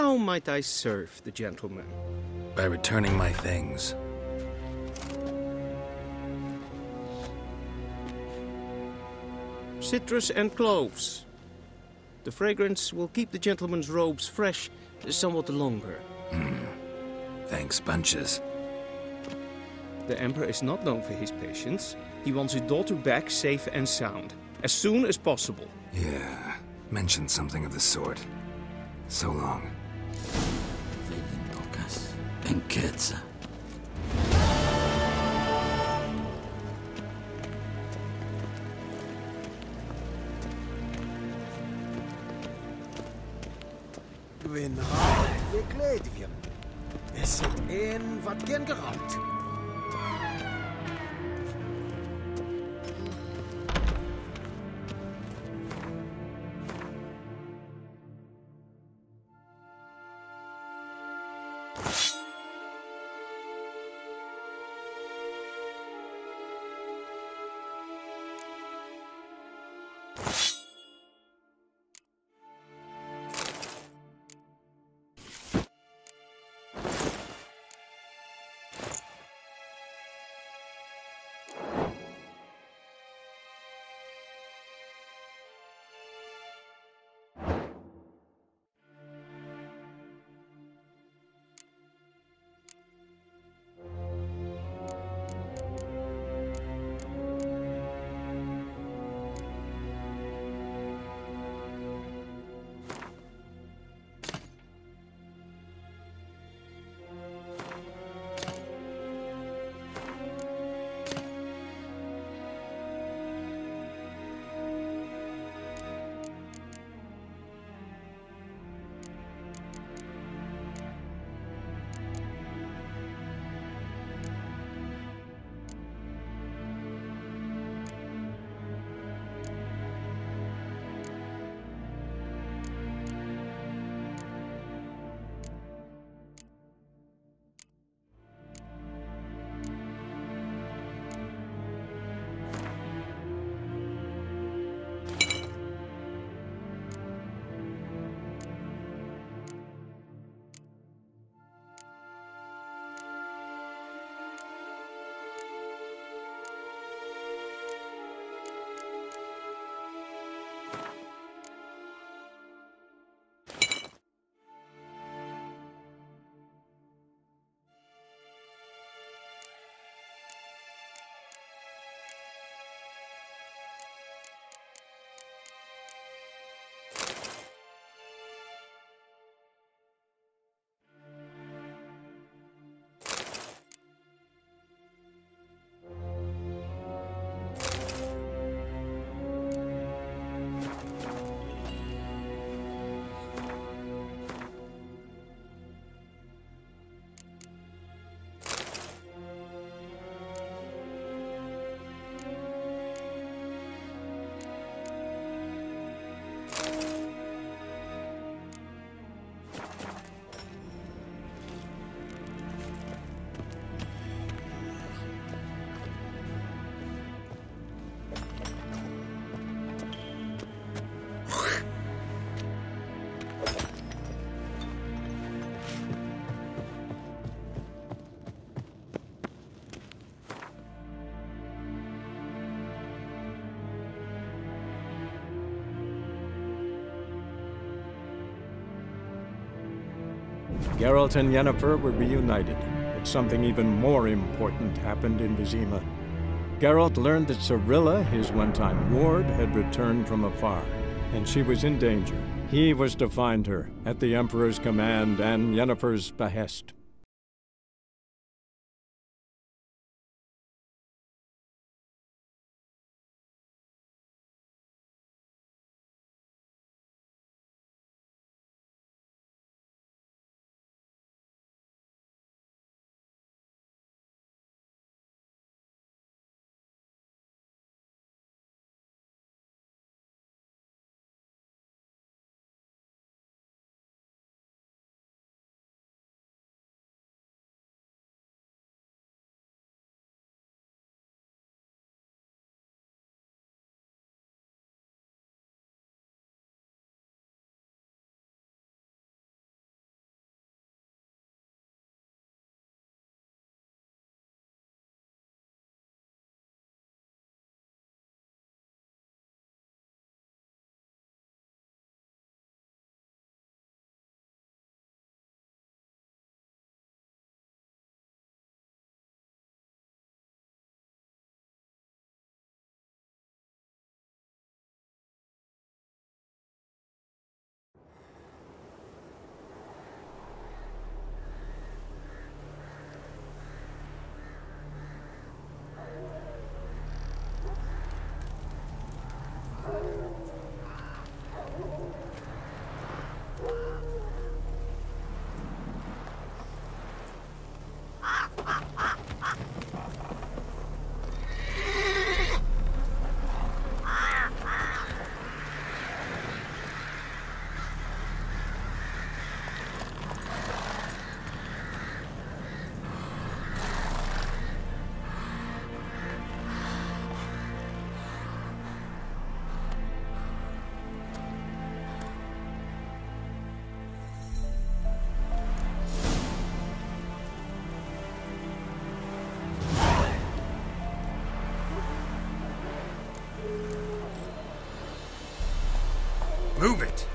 How might I serve the gentleman? By returning my things. Citrus and cloves. The fragrance will keep the gentleman's robes fresh somewhat longer. Thanks, bunches. The Emperor is not known for his patience. He wants his daughter back safe and sound, as soon as possible. Yeah, mentioned something of the sort. So long. Tocas en Quetzal. Gwyn hart, we kleed weer. Is het een wat gen geraakt? Geralt and Yennefer were reunited, but something even more important happened in Vizima. Geralt learned that Cirilla, his one-time ward, had returned from afar, and she was in danger. He was to find her, at the Emperor's command and Yennefer's behest. Move it!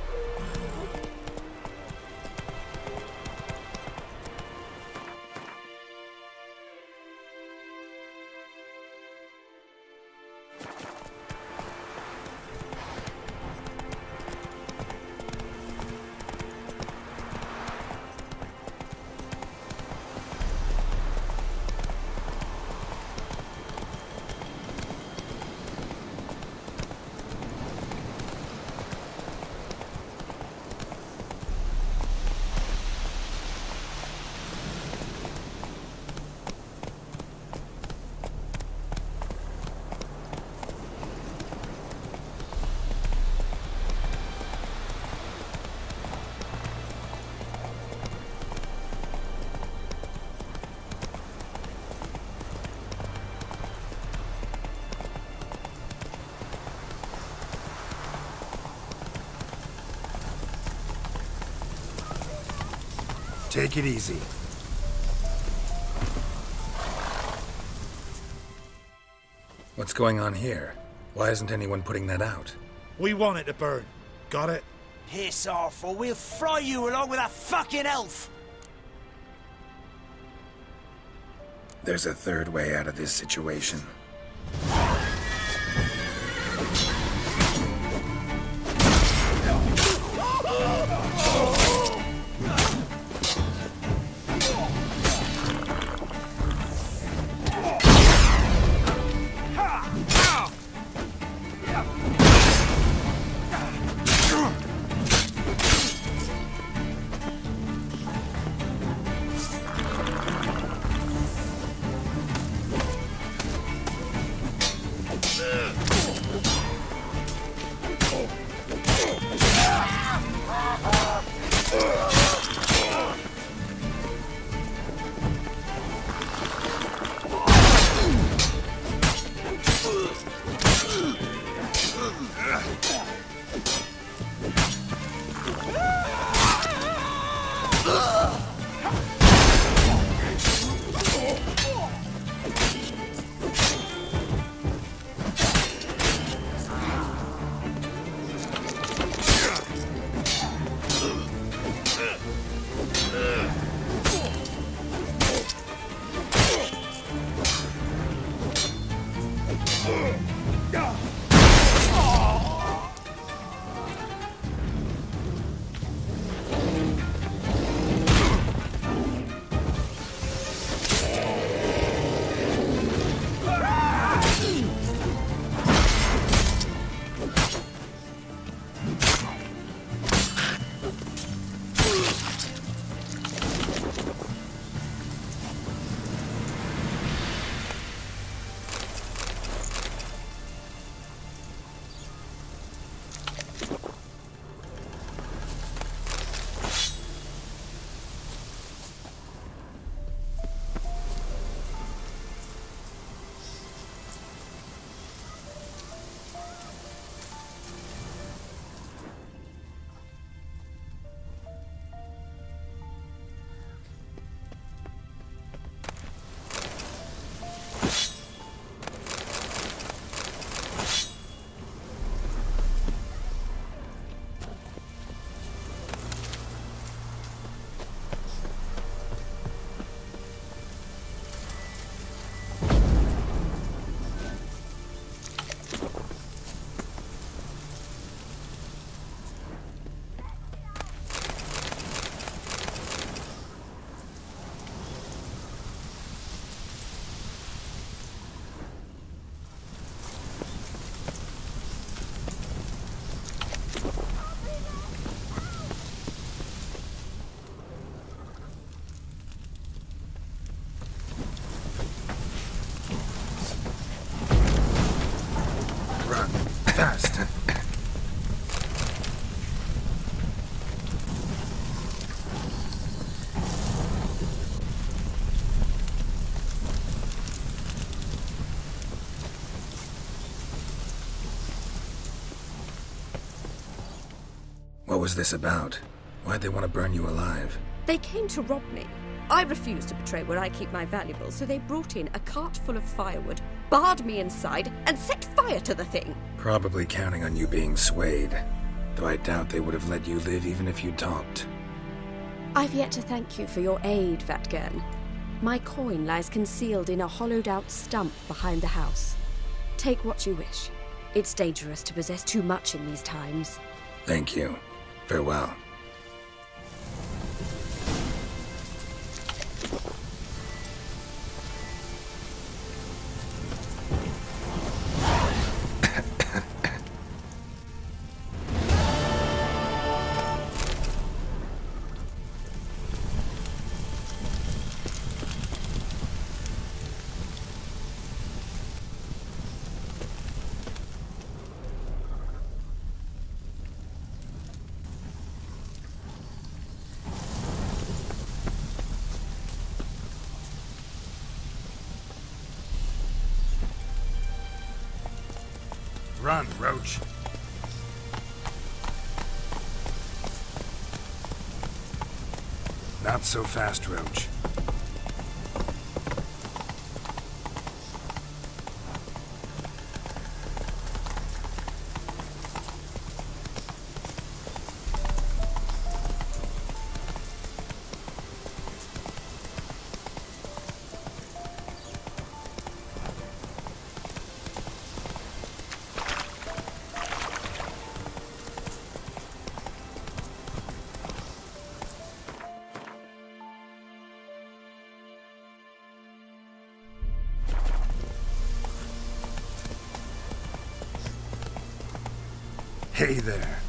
Take it easy. What's going on here? Why isn't anyone putting that out? We want it to burn. Got it? Piss off, or we'll fry you along with a fucking elf! There's a third way out of this situation. What was this about? Why'd they want to burn you alive? They came to rob me. I refused to betray where I keep my valuables, so they brought in a cart full of firewood, barred me inside, and set fire to the thing. Probably counting on you being swayed. though I doubt they would have let you live even if you talked. I've yet to thank you for your aid, Vatgern. My coin lies concealed in a hollowed-out stump behind the house. Take what you wish. It's dangerous to possess too much in these times. Thank you. Farewell. Run, Roach. Not so fast, Roach. Hey there.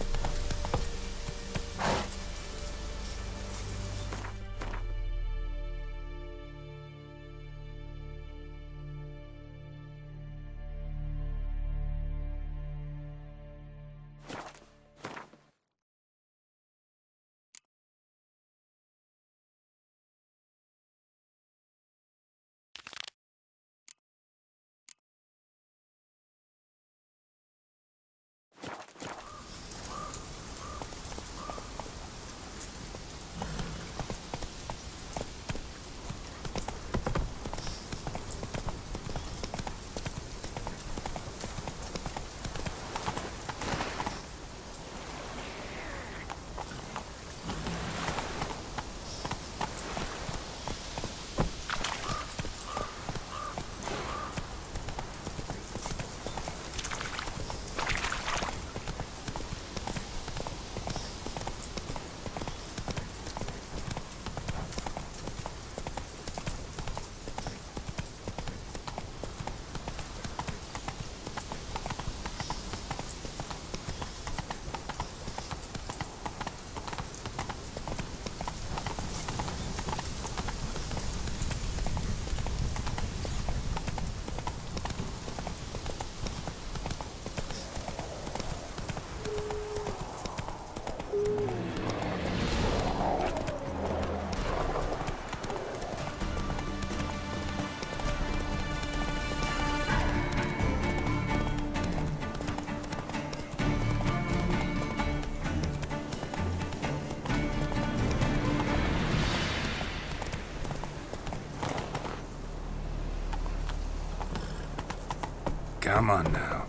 Come on now.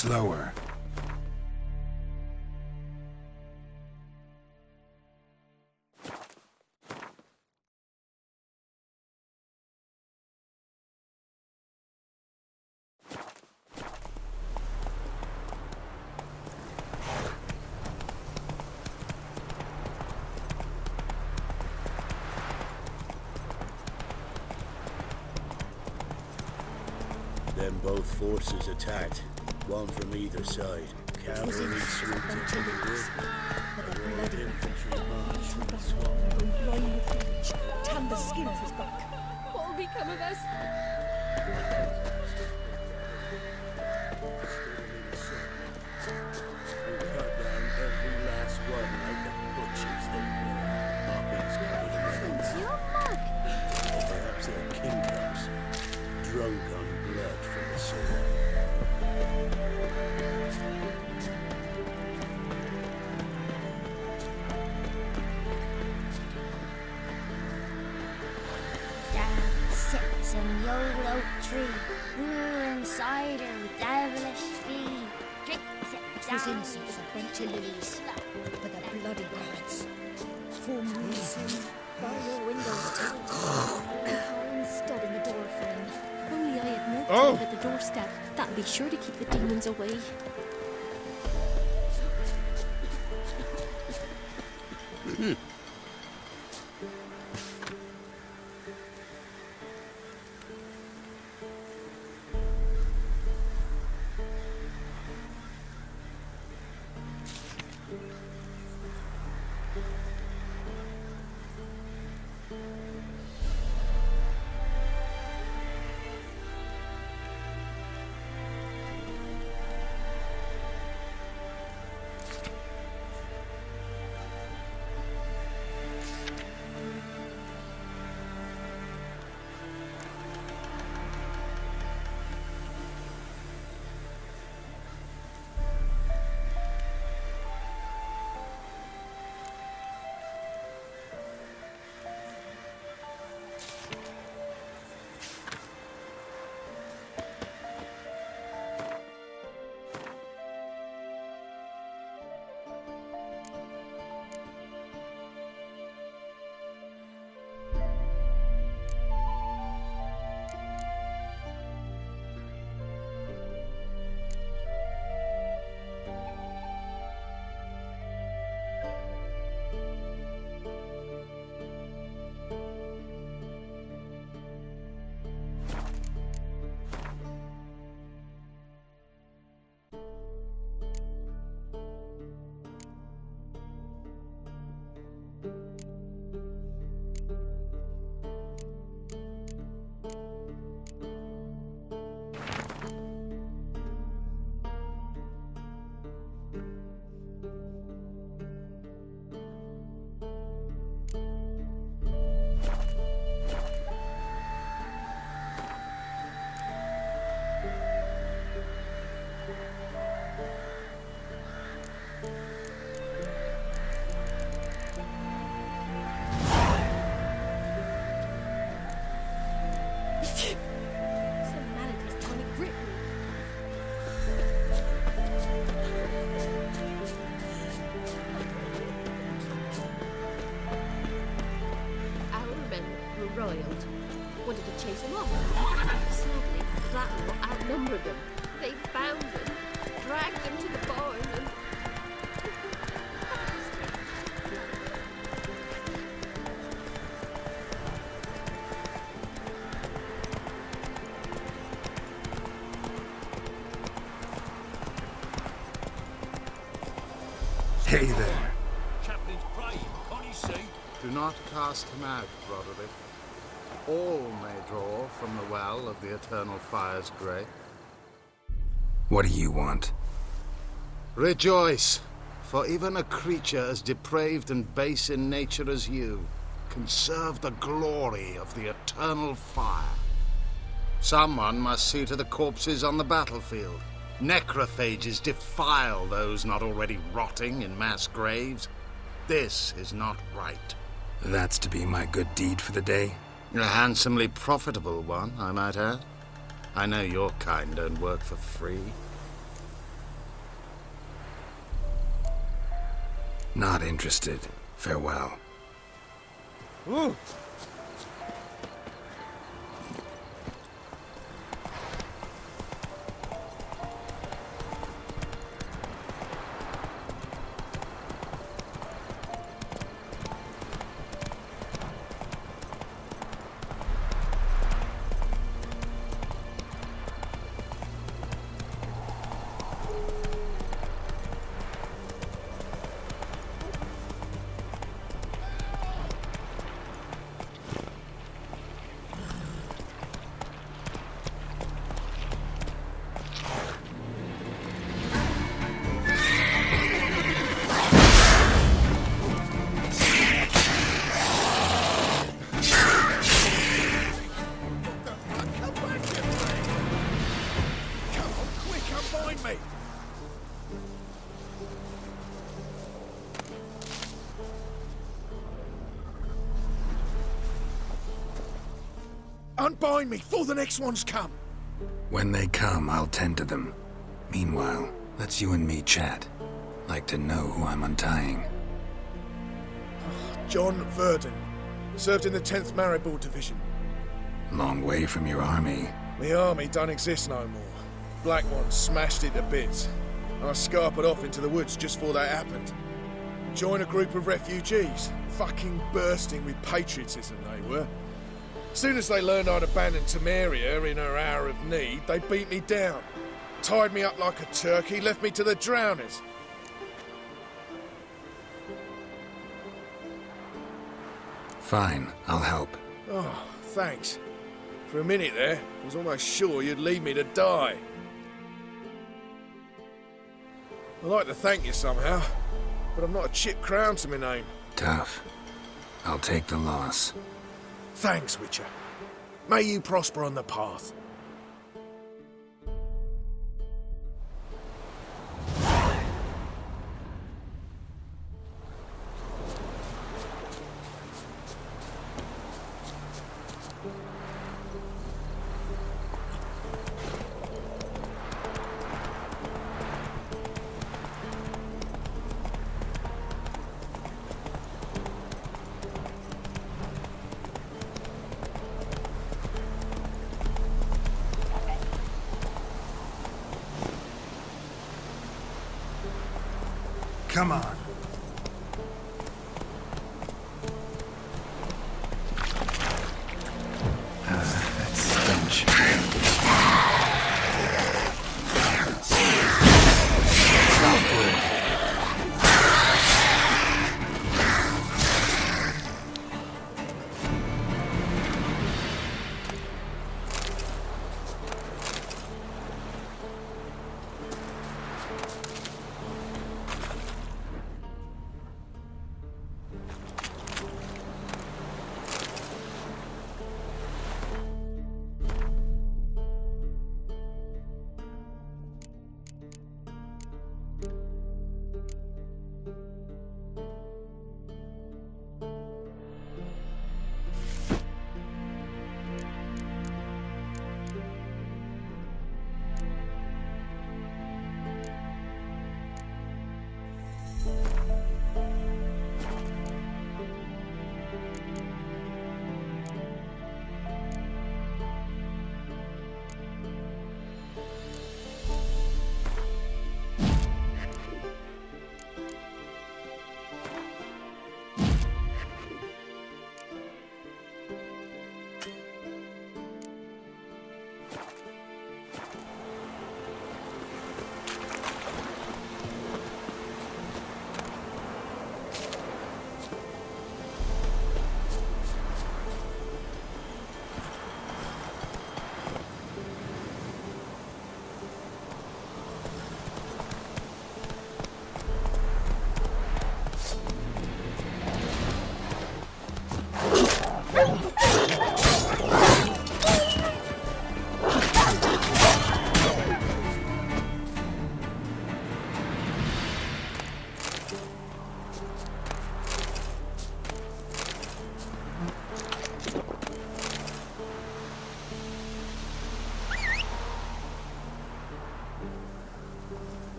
Slower. Then both forces attacked, one from either side. Cavalry swooped into the wood. A royal infantry marched from the swamp. Blind with rage, tan the skin off his back. What will become of us? We cut down every last one like the butchers they were. Poppies coming around. Or perhaps they're kingdoms, drunk on blood from the sword. Down sits an old oak tree, brewing cider with devilish glee. Drinks it down. 'Twas innocent for bunch of lilies, but the bloody gods. For me, by your windows too. Iron stud in the door frame. Only I had milk Oh. at the doorstep. That'd be sure to keep the demons away. Wanted to chase him off. Sadly, that lot outnumbered them. They found him, dragged him to the barn, and... Hey there. Chaplain's praying, can't you see? Do not cast him out, Broderick. All may draw from the well of the eternal fire's grey. What do you want? Rejoice, for even a creature as depraved and base in nature as you can serve the glory of the eternal fire. Someone must see to the corpses on the battlefield. Necrophages defile those not already rotting in mass graves. This is not right. That's to be my good deed for the day? A handsomely profitable one, I might add. I know your kind don't work for free. Not interested. Farewell. Ooh. Unbind me before the next ones come. When they come, I'll tend to them. Meanwhile, let's you and me chat. Like to know who I'm untying. John Verdon. Served in the 10th Maribor Division. Long way from your army. The army don't exist no more. Black Ones smashed it to bits. I scarpered off into the woods just before that happened. Joined a group of refugees. Fucking bursting with patriotism they were. Soon as they learned I'd abandoned Temeria in her hour of need, they beat me down. Tied me up like a turkey, left me to the drowners. Fine, I'll help. Oh, thanks. For a minute there, I was almost sure you'd leave me to die. I'd like to thank you somehow, but I've not a chip crown to my name. Tough. I'll take the loss. Thanks, Witcher. May you prosper on the path. Come on. That stench.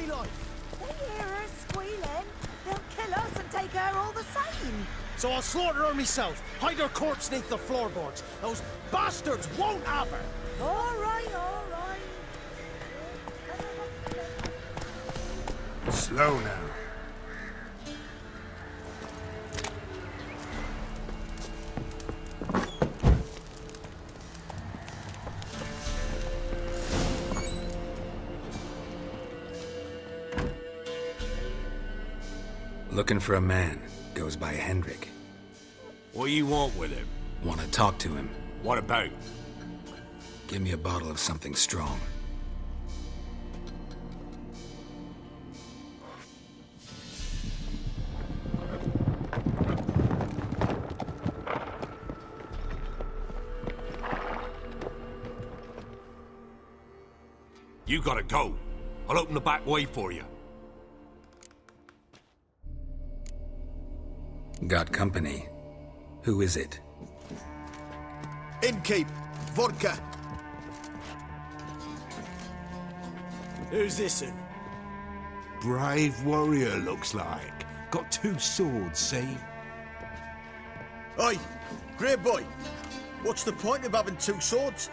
me life. They hear her squealing. They'll kill us and take her all the same. So I'll slaughter her myself, hide her corpse neath the floorboards. Those bastards won't have her. All right, all right. Slow now. Looking for a man. Goes by Hendrik. What do you want with him? Want to talk to him. What about? Give me a bottle of something strong. You gotta go. I'll open the back way for you. Got company. Who is it? Innkeep, vodka. Who's this in? Brave warrior, looks like. Got 2 swords, see? Oi, grey boy. What's the point of having 2 swords?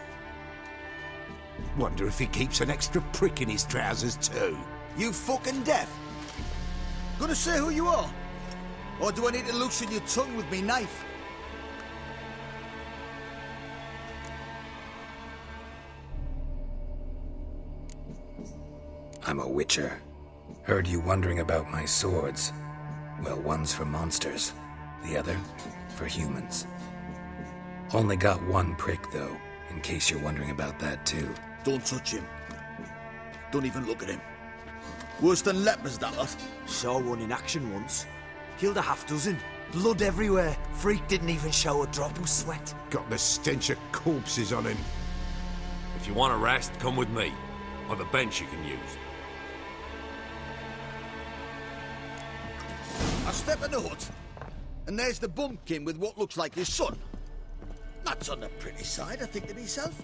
Wonder if he keeps an extra prick in his trousers too. You fucking deaf? Gonna say who you are? Or do I need to loosen your tongue with me knife? I'm a witcher. Heard you wondering about my swords. Well, one's for monsters, the other for humans. Only got 1 prick, though, in case you're wondering about that, too. Don't touch him. Don't even look at him. Worse than lepers, that lot. Saw one in action once. Killed a half-dozen. Blood everywhere. Freak didn't even show a drop of sweat. Got the stench of corpses on him. If you want a rest, come with me. I've a bench you can use. I step in the hut, and there's the bumpkin with what looks like his son. That's on the pretty side, I think to myself.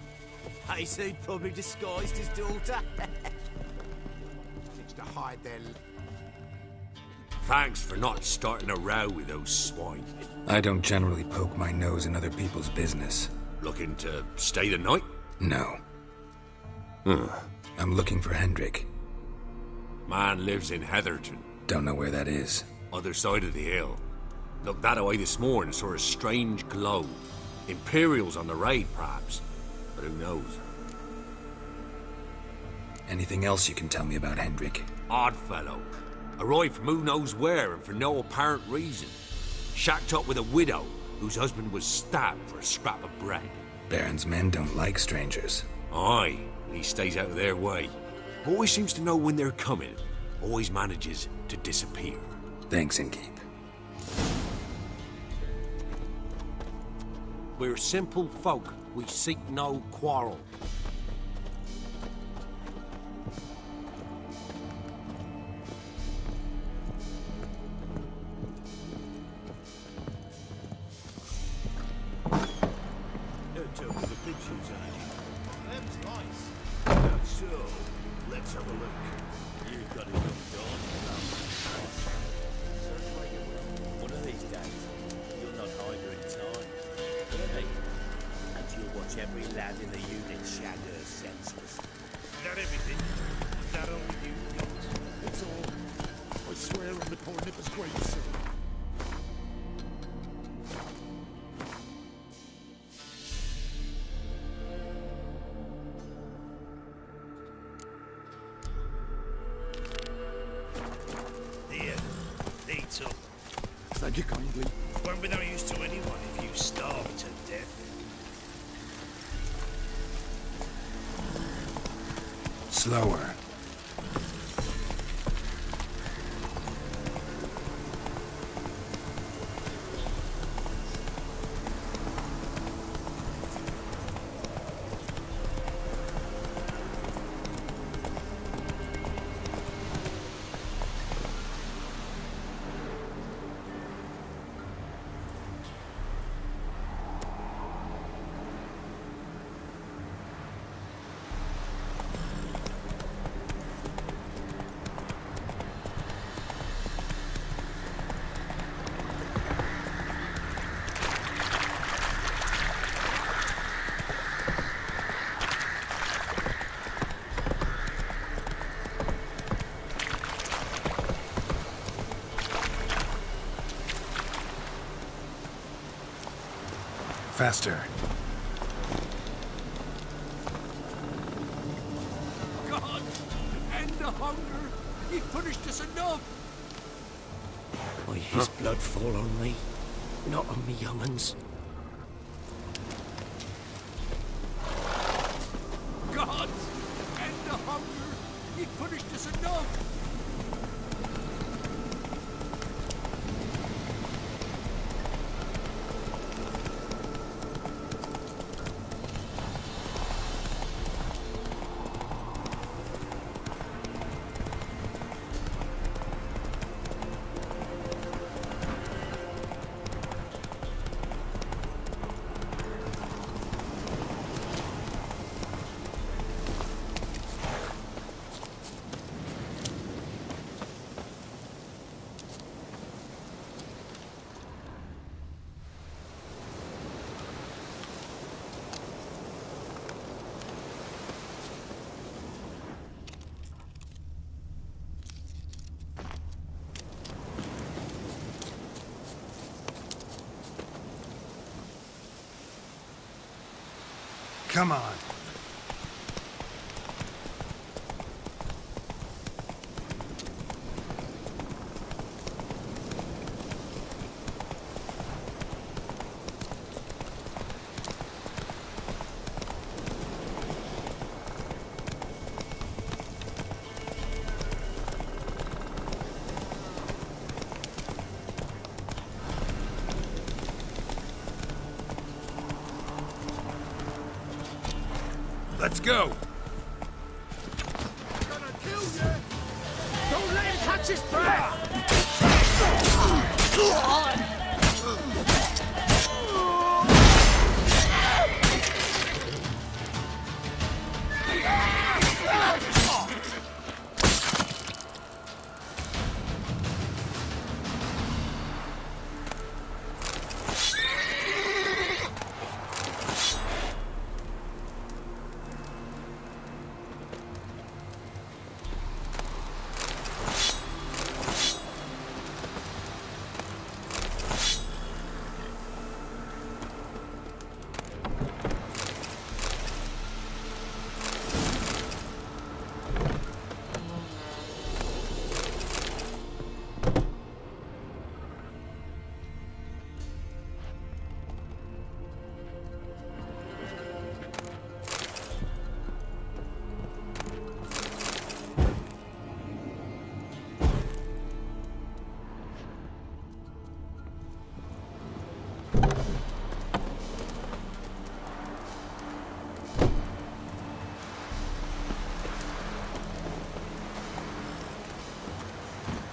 I say he'd probably disguised his daughter. Needs to hide their... Thanks for not starting a row with those swine. I don't generally poke my nose in other people's business. Looking to stay the night? No. I'm looking for Hendrik. Man lives in Heatherton. Don't know where that is. Other side of the hill. Looked that away this morning, saw a strange glow. Imperials on the raid, perhaps. But who knows? Anything else you can tell me about Hendrik? Odd fellow. Arrived from who knows where and for no apparent reason. Shacked up with a widow whose husband was stabbed for a scrap of bread. Baron's men don't like strangers. Aye, he stays out of their way. Always seems to know when they're coming. Always manages to disappear. Thanks, Innkeep. We're simple folk. We seek no quarrel. Let's have a look. You've got it done. One of these days, you'll not hide her in time. Really? And you'll watch every lad in the unit shag her senseless. Is that everything? Is that all you got? It's all. I swear on the poor nipper's great soul. Thank you kindly. Won't be no use to anyone if you starve to death. Slower. Master. God! End the hunger! You've punished us enough! May his blood fall on me, not on me young'uns. God! End the hunger! You've punished us enough! Come on. Let's go! Don't let him touch his breath!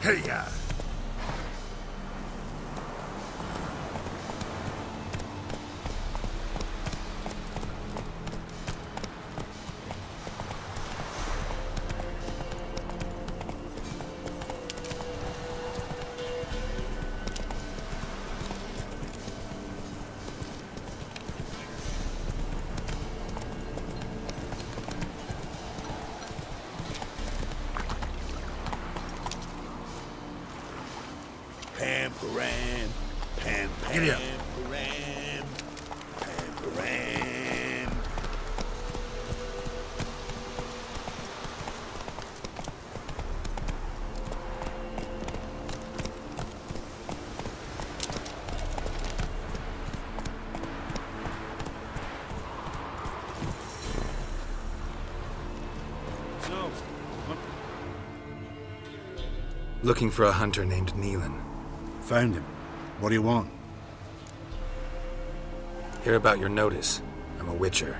Hey-ya! Pam-param, pam-pam, Giddy up. param, pam-param. No. Looking for a hunter named Neelan. Found him. What do you want? Hear about your notice. I'm a witcher.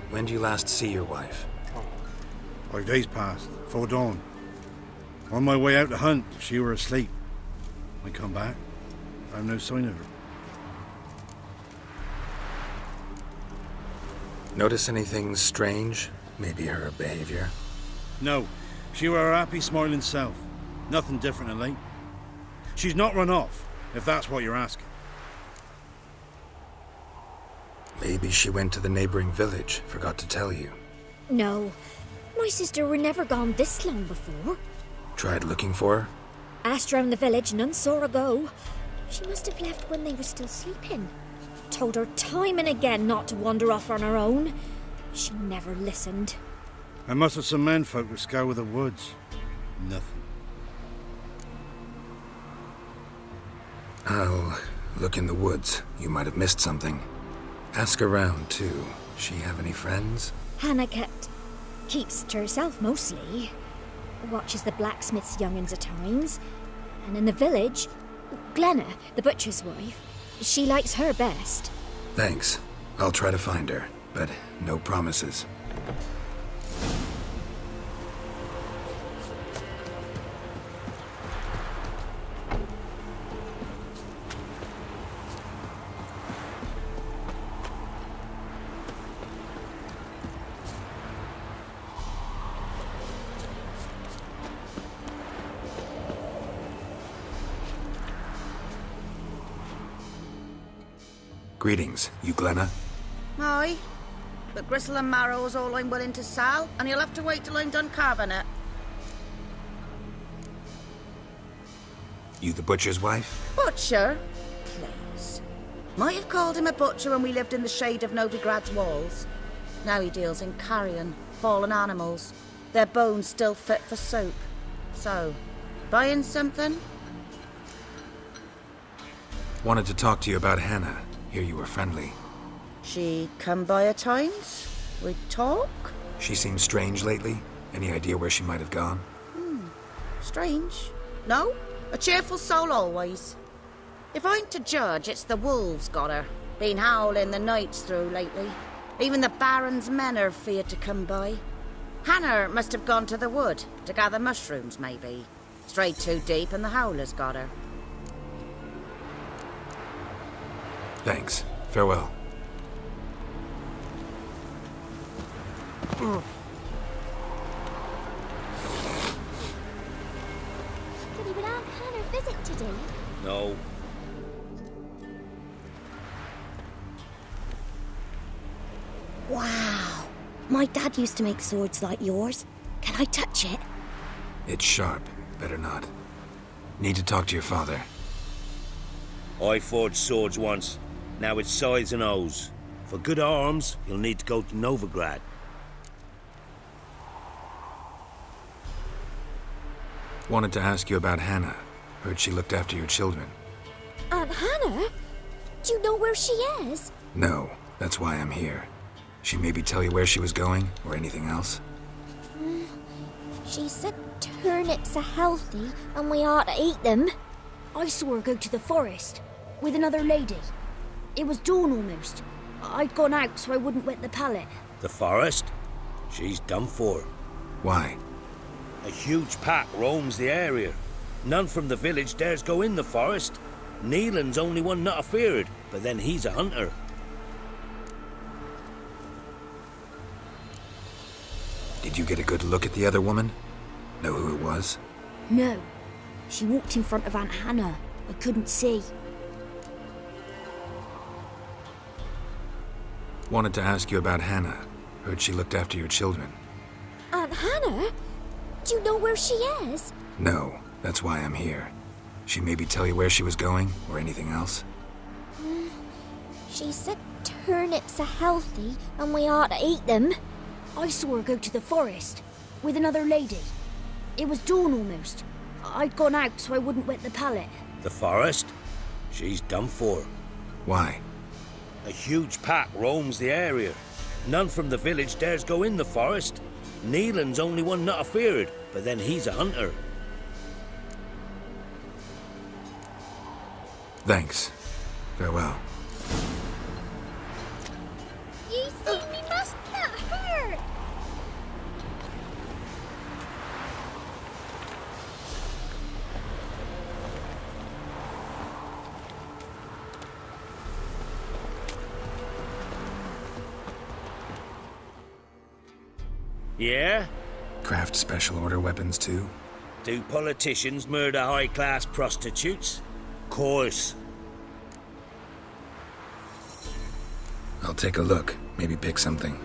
When do you last see your wife? 5 days passed, before dawn. On my way out to hunt, she were asleep. I come back, I've no sign of her. Notice anything strange? Maybe her behavior? No, she were her happy, smiling self. Nothing different of late. She's not run off, if that's what you're asking. Maybe she went to the neighboring village, forgot to tell you. No, my sister were never gone this long before. Tried looking for her? Asked round the village, none saw her go. She must have left when they were still sleeping. Told her time and again not to wander off on her own. She never listened. I mustered some menfolk to scour the woods. Nothing. I'll look in the woods. You might have missed something. Ask around, too. She have any friends? Hannah keeps to herself mostly. Watches the blacksmith's young'uns at times. And in the village, Glenna, the butcher's wife, she likes her best. Thanks. I'll try to find her, but no promises. Greetings, you Glenna? Aye, but gristle and marrow's all I'm willing to sell, and you'll have to wait till I'm done carving it. You the butcher's wife? Butcher? Please. Might have called him a butcher when we lived in the shade of Novigrad's walls. Now he deals in carrion, fallen animals. Their bones still fit for soup. So, buying something? Wanted to talk to you about Hannah. Hear you were friendly. She come by at times? We talk? She seems strange lately. Any idea where she might have gone? Strange. No? A cheerful soul always. If I'm to judge, it's the wolves got her. Been howling the nights through lately. Even the Baron's men are feared to come by. Hannah must have gone to the wood, to gather mushrooms, maybe. Strayed too deep and the howlers got her. Thanks. Farewell. Did even Aunt Hannah visit today? No. Wow. My dad used to make swords like yours. Can I touch it? It's sharp. Better not. Need to talk to your father. I forged swords once. Now it's scythes and hoes. For good arms, you'll need to go to Novigrad. Wanted to ask you about Hannah. Heard she looked after your children. Aunt Hannah? Do you know where she is? No, that's why I'm here. She maybe tell you where she was going, or anything else? She said turnips are healthy and we ought to eat them. I saw her go to the forest with another lady. It was dawn almost. I'd gone out so I wouldn't wet the pallet. The forest? She's done for. Why? A huge pack roams the area. None from the village dares go in the forest. Neelan's only one not afeared, but then he's a hunter. Did you get a good look at the other woman? Know who it was? No. She walked in front of Aunt Hannah. I couldn't see. Wanted to ask you about Hannah. Heard she looked after your children. Aunt Hannah? Do you know where she is? No, that's why I'm here. She maybe tell you where she was going, or anything else? She said turnips are healthy and we ought to eat them. I saw her go to the forest with another lady. It was dawn almost. I'd gone out so I wouldn't wet the pallet. The forest? She's done for. Why? A huge pack roams the area. None from the village dares go in the forest. Neelan's only one not afeared, but then he's a hunter. Thanks. Farewell. You see me must not hurt. Yeah? Craft special order weapons too? Do politicians murder high-class prostitutes? Course. I'll take a look. Maybe pick something.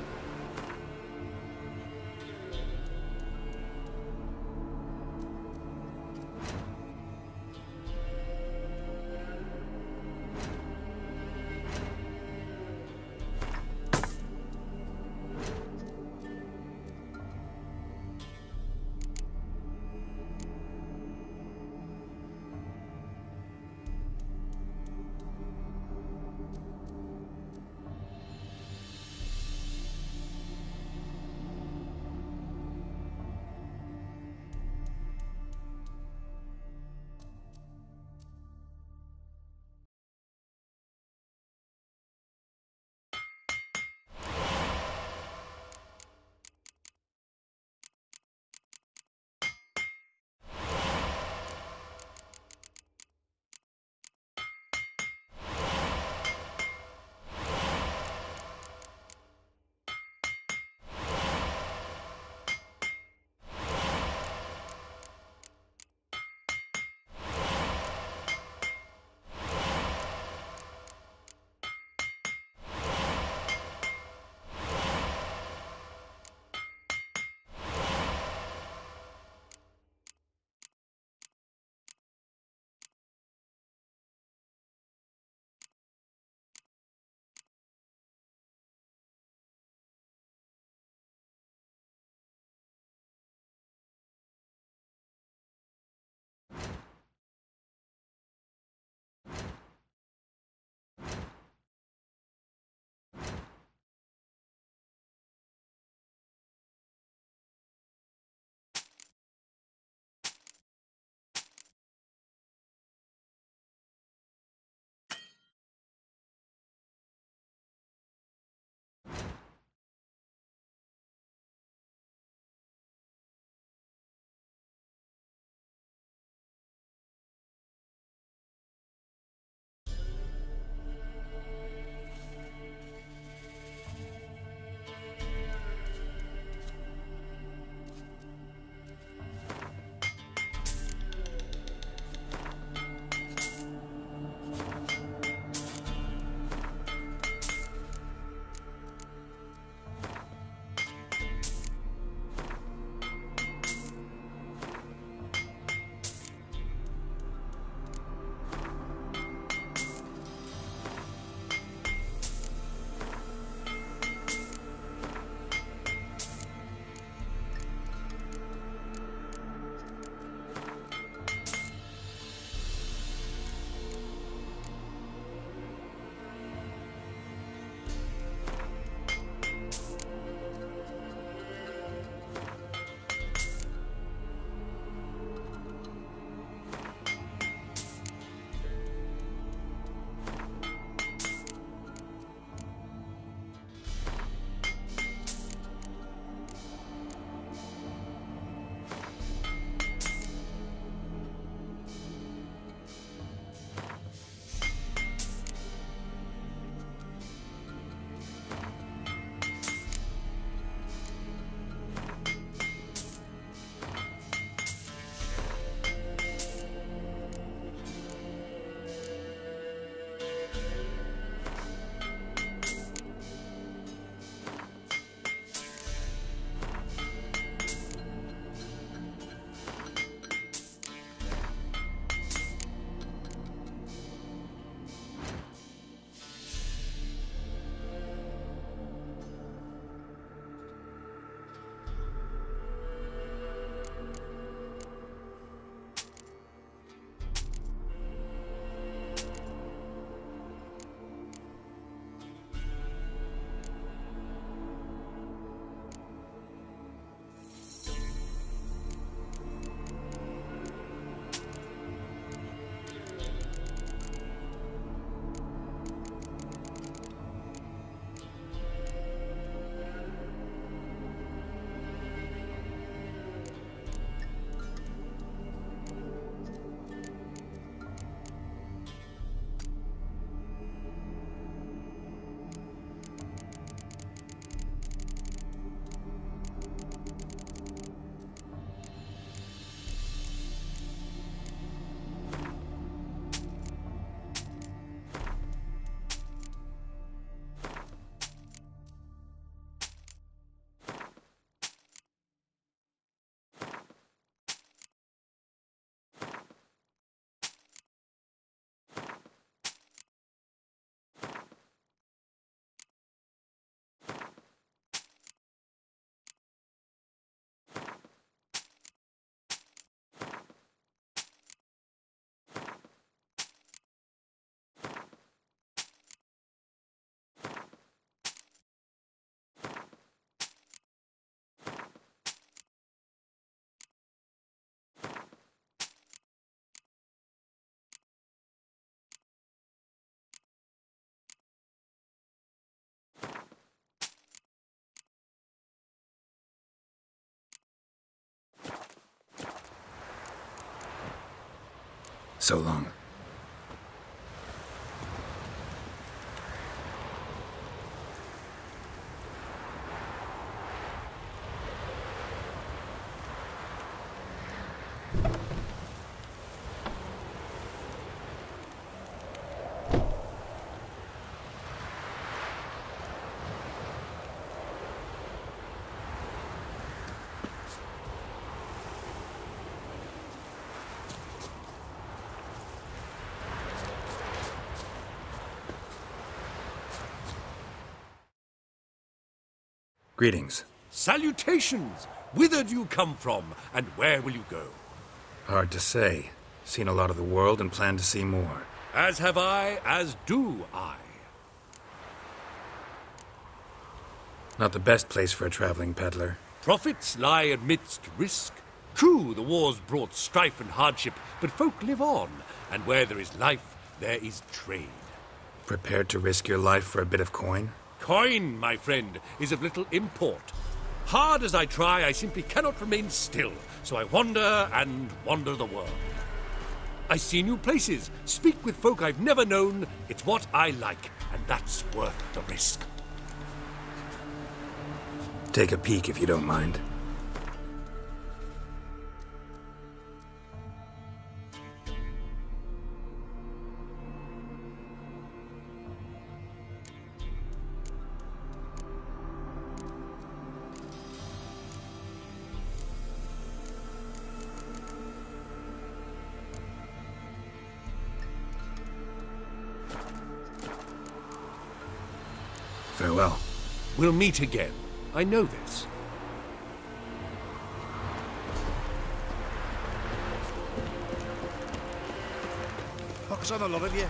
So long. Greetings. Salutations! Whither do you come from, and where will you go? Hard to say. Seen a lot of the world and plan to see more. As have I, as do I. Not the best place for a traveling peddler. Profits lie amidst risk. True, the war's brought strife and hardship, but folk live on, and where there is life, there is trade. Prepared to risk your life for a bit of coin? Coin, my friend, is of little import. Hard as I try, I simply cannot remain still, so I wander and wander the world. I see new places, speak with folk I've never known. It's what I like, and that's worth the risk. Take a peek if you don't mind. Farewell. We'll meet again. I know this. Focus on the lot of you.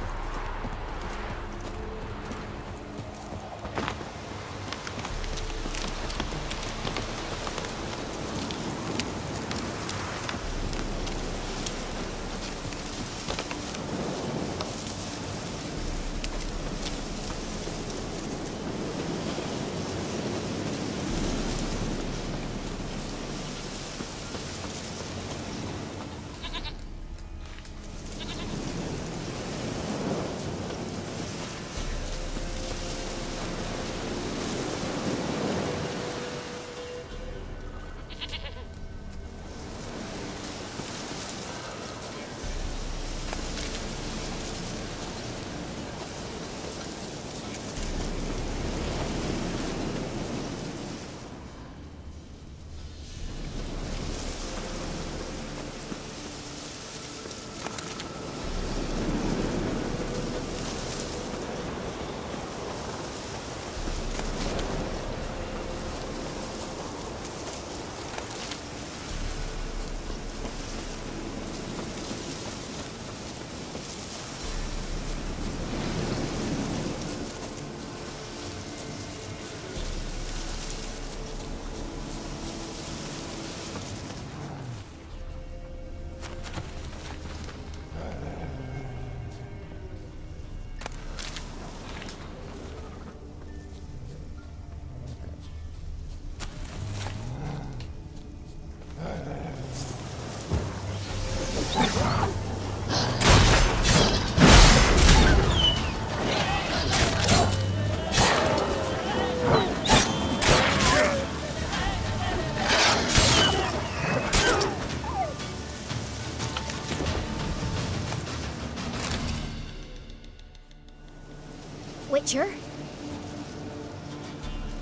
Witcher?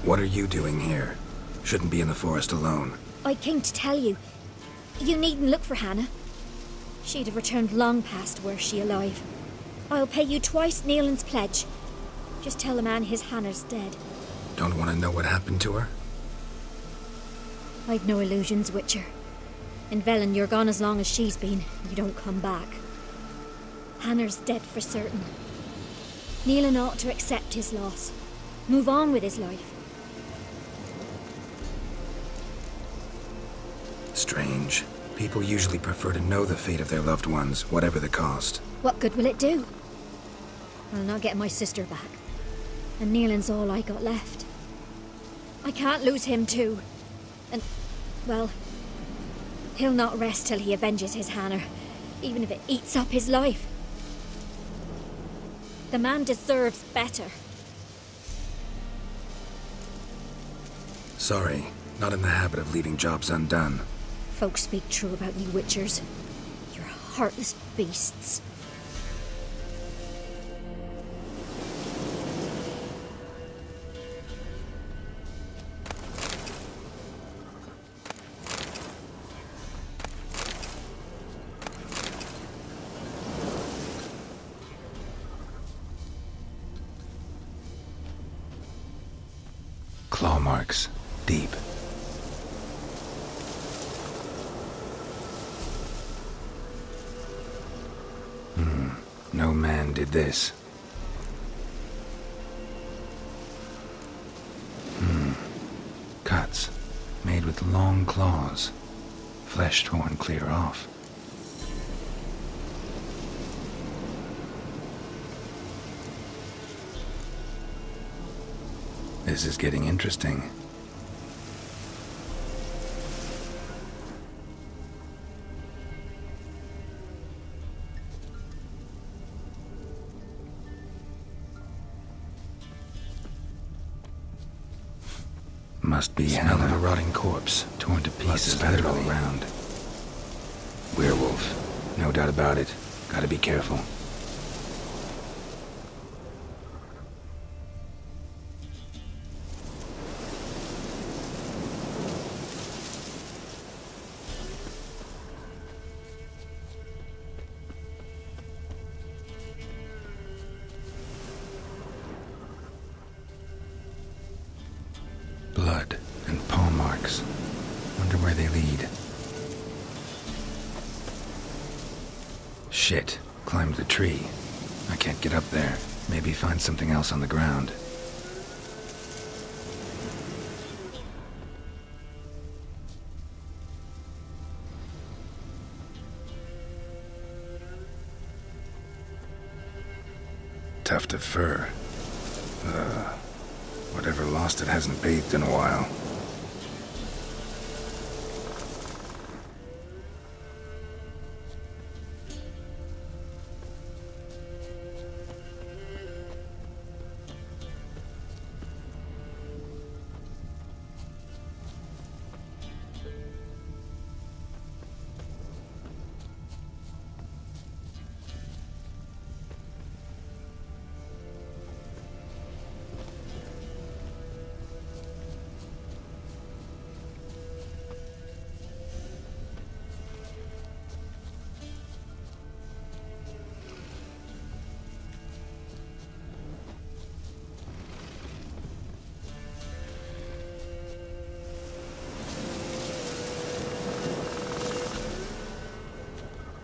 What are you doing here? Shouldn't be in the forest alone. I came to tell you. You needn't look for Hannah. She'd have returned long past were she alive. I'll pay you twice Neelan's pledge. Just tell the man his Hannah's dead. Don't want to know what happened to her? I've no illusions, Witcher. In Velen, you're gone as long as she's been. You don't come back. Hannah's dead for certain. Neelan ought to accept his loss. Move on with his life. Strange. People usually prefer to know the fate of their loved ones, whatever the cost. What good will it do? I'll not get my sister back. And Neelan's all I got left. I can't lose him too. And, well, he'll not rest till he avenges his Hannah. even if it eats up his life. The man deserves better. Sorry, not in the habit of leaving jobs undone. Folks speak true about you Witchers. You're heartless beasts. Claw marks. Deep. No man did this. Cuts. Made with long claws. Flesh torn clear off. This is getting interesting. Must be smell of a rotting corpse, torn to pieces literally all around. Werewolf, no doubt about it. Gotta be careful. Blood and paw marks. Wonder where they lead. Shit. Climbed the tree. I can't get up there. Maybe find something else on the ground. Tuft of fur. Whatever lost it hasn't bathed in a while.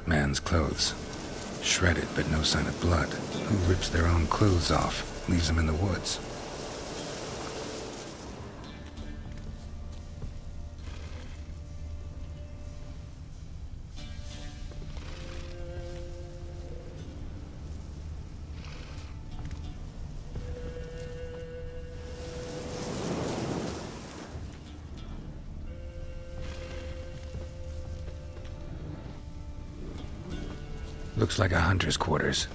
Man's clothes. Shredded, but no sign of blood. Who rips their own clothes off, leaves them in the woods? Looks like a hunter's quarters.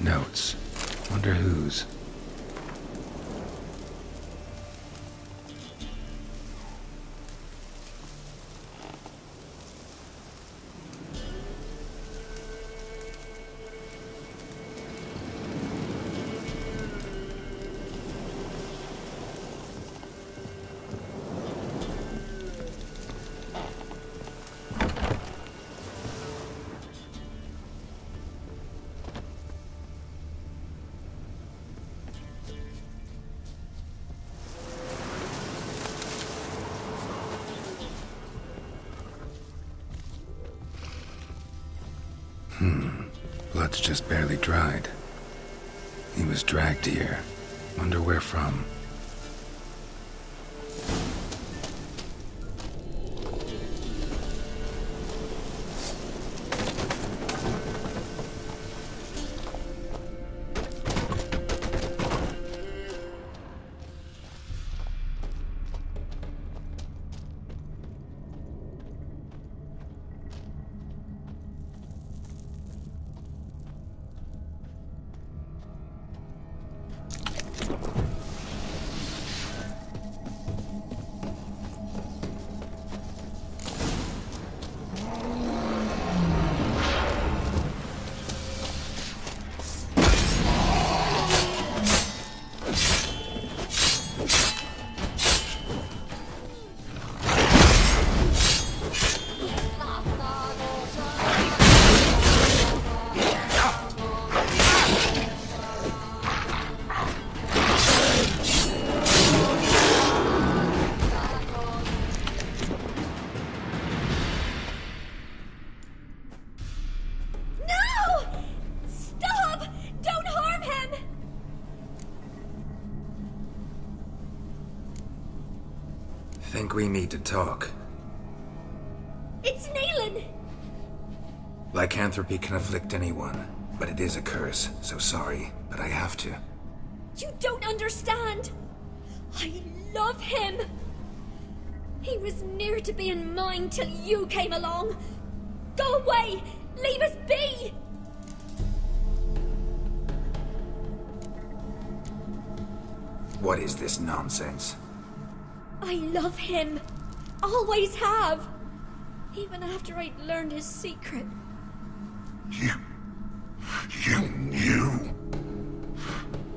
Notes. Wonder whose. Blood's just barely dried. He was dragged here. Wonder where from. We need to talk. It's Neelan! Lycanthropy can afflict anyone, but it is a curse, so sorry, but I have to. You don't understand! I love him! He was near to being mine till you came along! Go away! Leave us be! What is this nonsense? I love him. Always have. Even after I'd learned his secret. You knew?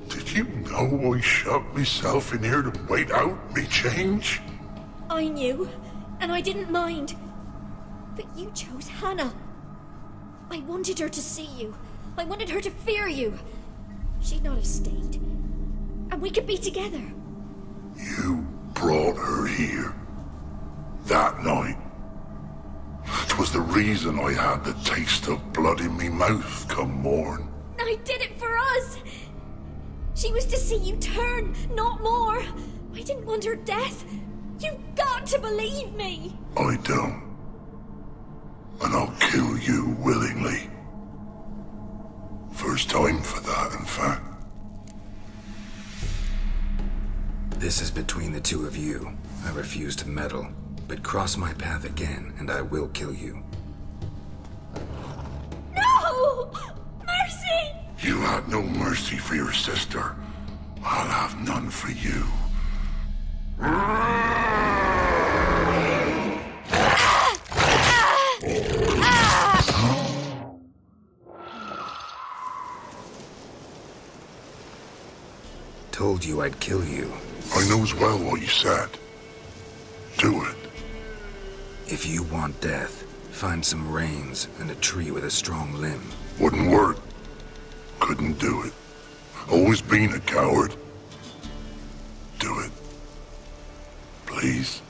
Did you know I shut myself in here to wait out me change? I knew, and I didn't mind. But you chose Hannah. I wanted her to see you. I wanted her to fear you. She'd not have stayed. And we could be together. You brought her here. That night. 'Twas the reason I had the taste of blood in me mouth come morn. I did it for us. She was to see you turn, not more. I didn't want her death. You've got to believe me. I don't. And I'll kill you willingly. First time for that, in fact. This is between the two of you. I refuse to meddle, but cross my path again, and I will kill you. No! Mercy! You had no mercy for your sister. I'll have none for you. Told you I'd kill you. I knows well what you said. Do it. If you want death, find some reins and a tree with a strong limb. Wouldn't work. Couldn't do it. Always been a coward. Do it. Please.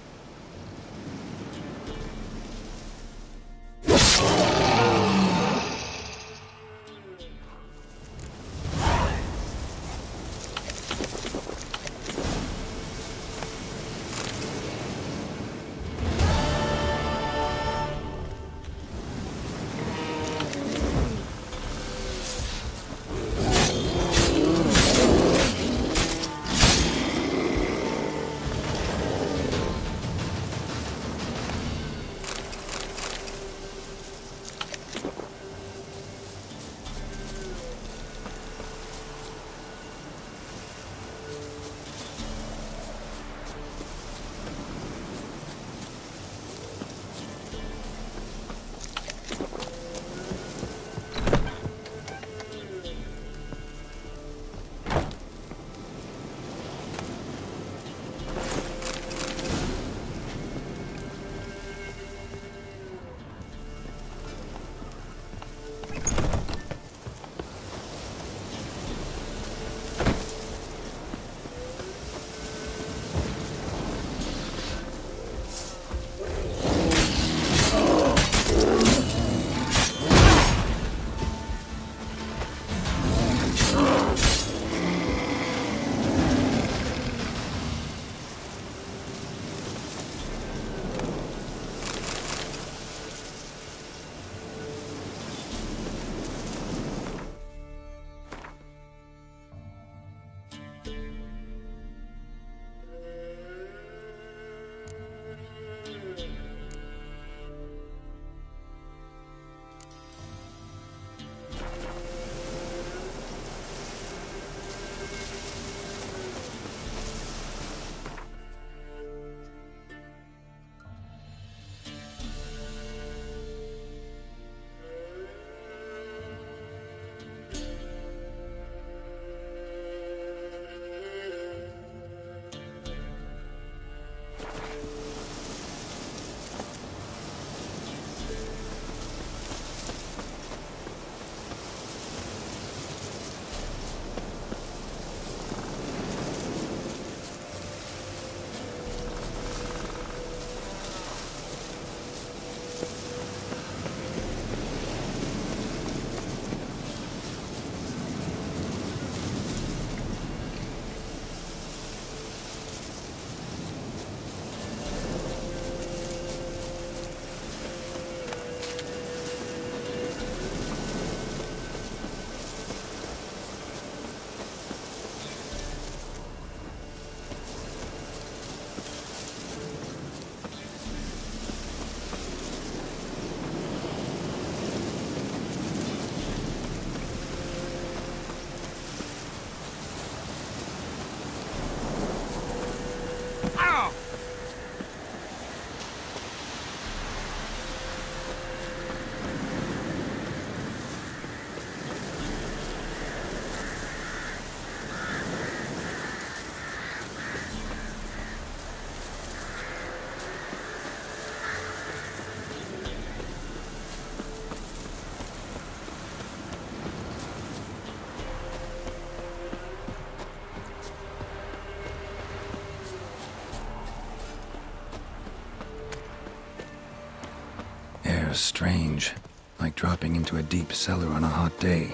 was strange, like dropping into a deep cellar on a hot day.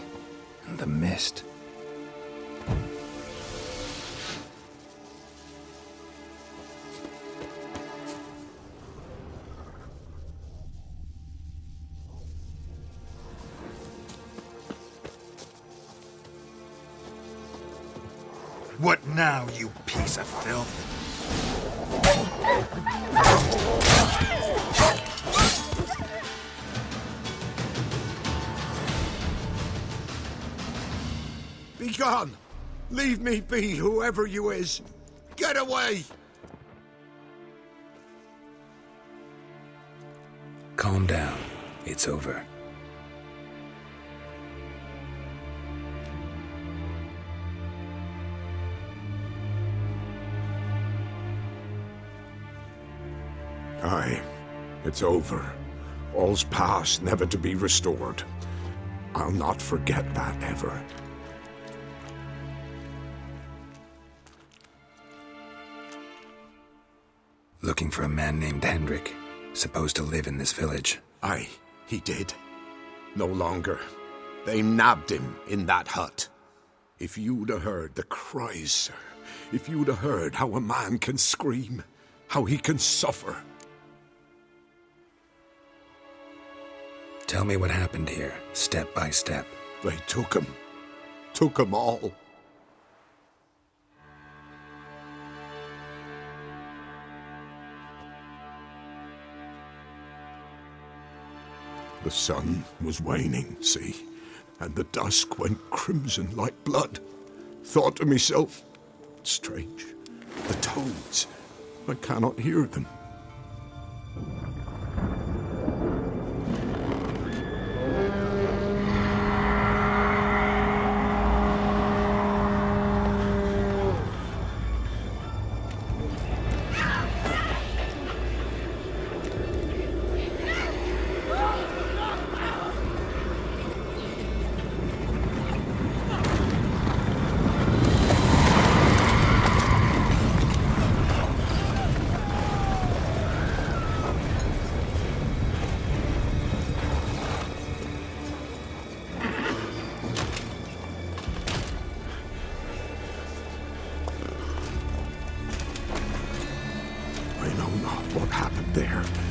And the mist. What now, you piece of filth? Be gone! Leave me be, whoever you is! Get away! Calm down. It's over. Aye, it's over. All's past, never to be restored. I'll not forget that ever. Looking for a man named Hendrik, supposed to live in this village. Aye, he did. No longer. They nabbed him in that hut. If you'd have heard the cries, sir, if you'd have heard how a man can scream, how he can suffer. Tell me what happened here, step by step. They took him. Took him all. The sun was waning, see, and the dusk went crimson like blood. Thought to myself, strange, the toads, I cannot hear them.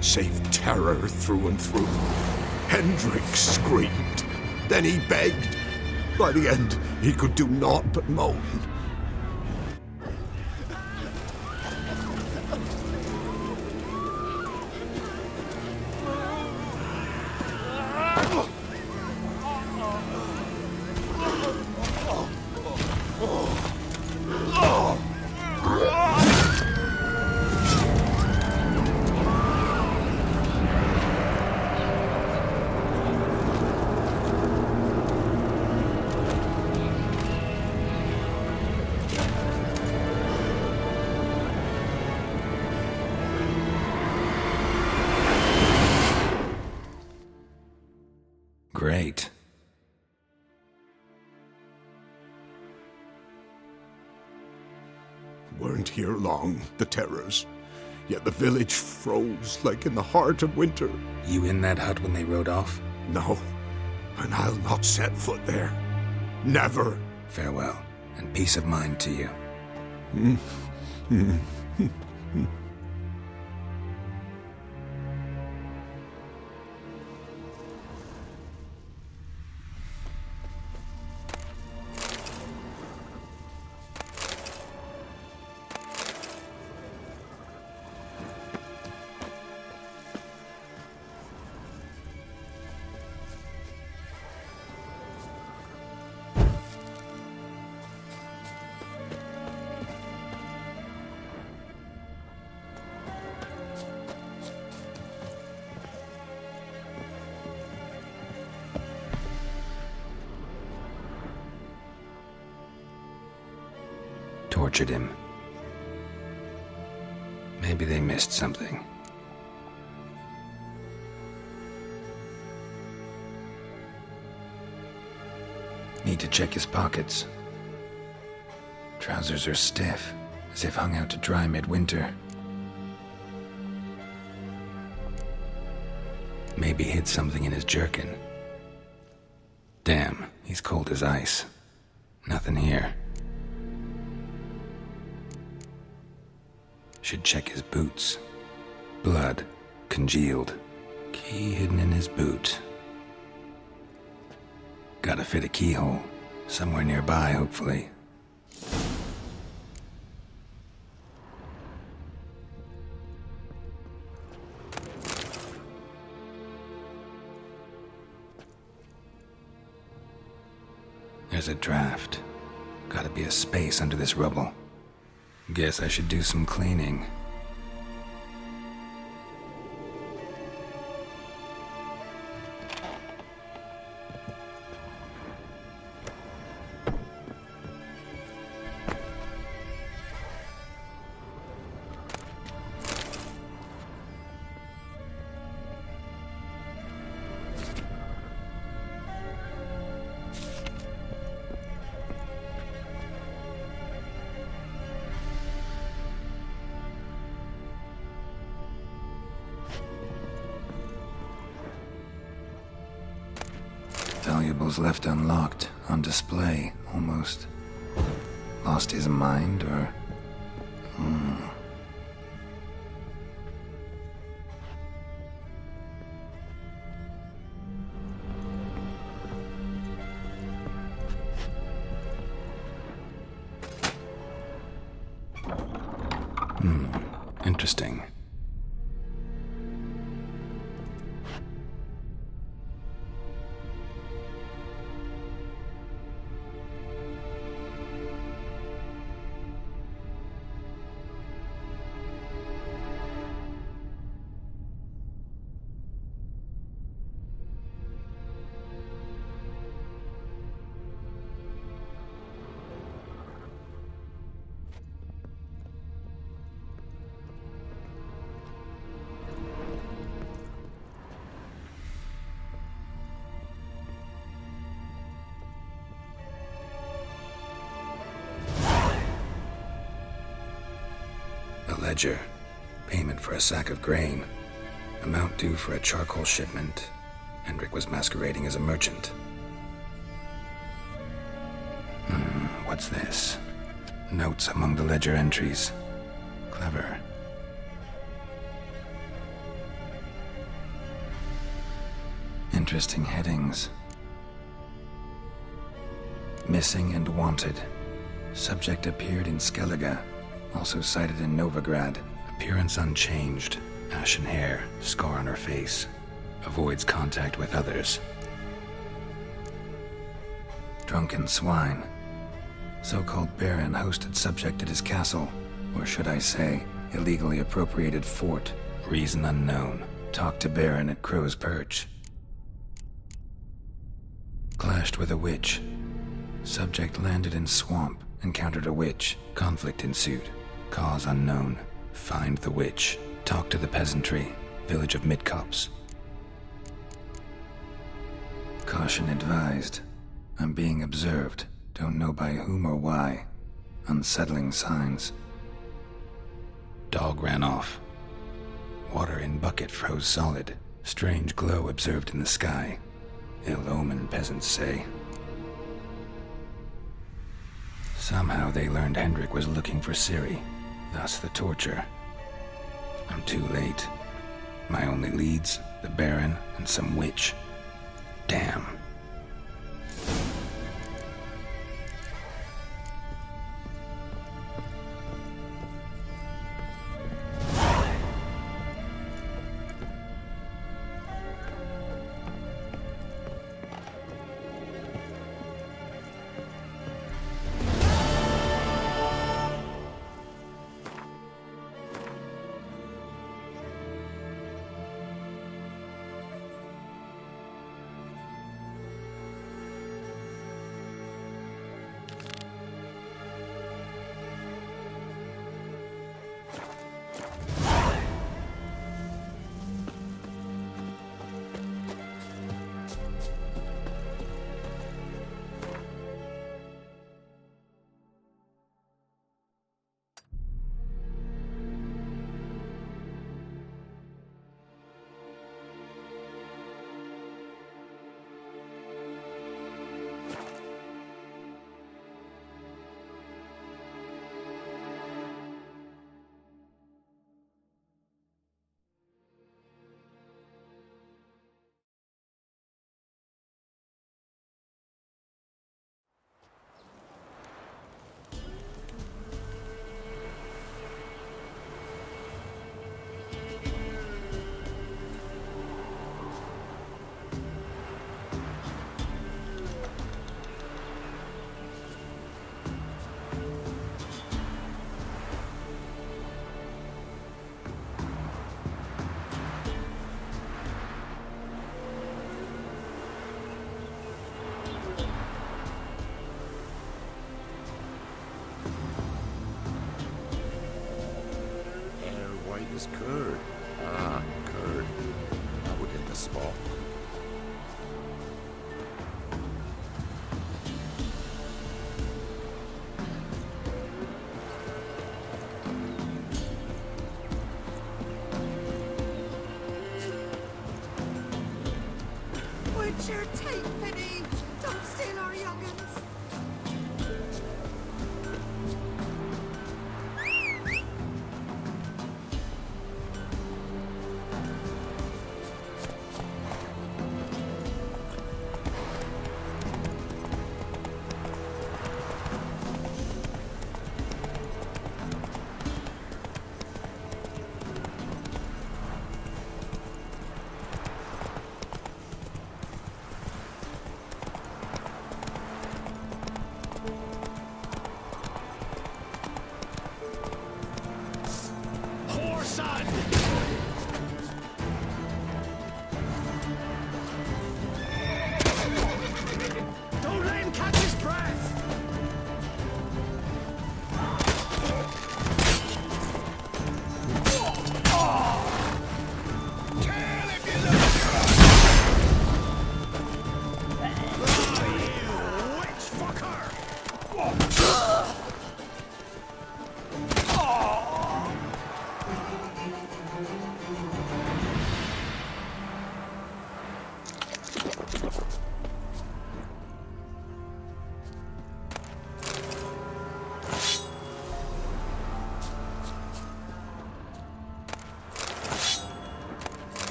Save terror through and through. Hendrik screamed. Then he begged. By the end, he could do naught but moan. Great. Weren't here long, the terrors. Yet the village froze like in the heart of winter. You in that hut when they rode off? No, and I'll not set foot there. Never. Farewell, and peace of mind to you. Tortured him. Maybe they missed something. Need to check his pockets. Trousers are stiff, as if hung out to dry midwinter. Maybe hid something in his jerkin. Damn, he's cold as ice. Nothing here. Should check his boots. Blood, congealed. Key hidden in his boot. Gotta fit a keyhole. Somewhere nearby, hopefully. There's a draft. Gotta be a space under this rubble. Guess I should do some cleaning. Valuables left unlocked, on display, almost. Lost his mind, or... Interesting. Ledger. Payment for a sack of grain. Amount due for a charcoal shipment. Hendrik was masquerading as a merchant. What's this? Notes among the ledger entries. Clever. Interesting headings. Missing and wanted. Subject appeared in Skellige. Also sighted in Novigrad. Appearance unchanged. Ashen hair, scar on her face. Avoids contact with others. Drunken swine. So-called Baron hosted subject at his castle. Or should I say, illegally appropriated fort. Reason unknown. Talked to Baron at Crow's Perch. Clashed with a witch. Subject landed in swamp. Encountered a witch. Conflict ensued. Cause unknown. Find the witch. Talk to the peasantry. Village of Midcopse. Caution advised. I'm being observed. Don't know by whom or why. Unsettling signs. Dog ran off. Water in bucket froze solid. Strange glow observed in the sky. Ill omen, peasants say. Somehow they learned Hendrik was looking for Ciri. Thus the torture. I'm too late. My only leads, the Baron and some witch. Damn. This Kurd. Ah, Kurd. I would hit the spot. What's your take, Penny? Don't steal our young'uns. Don't let him catch his breath!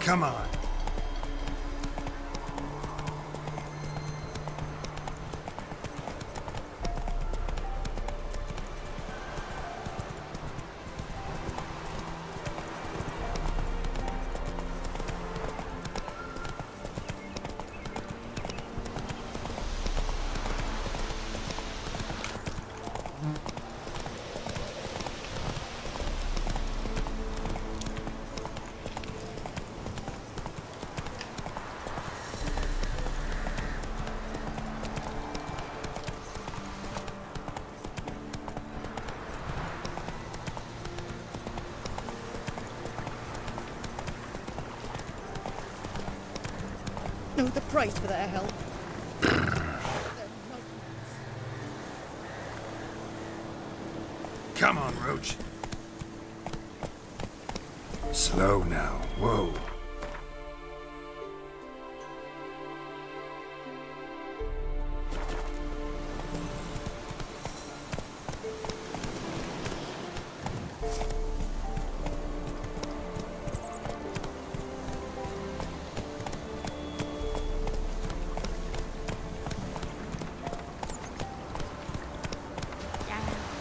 Come on. Know the price for their help. Come on, Roach. Slow now. Whoa.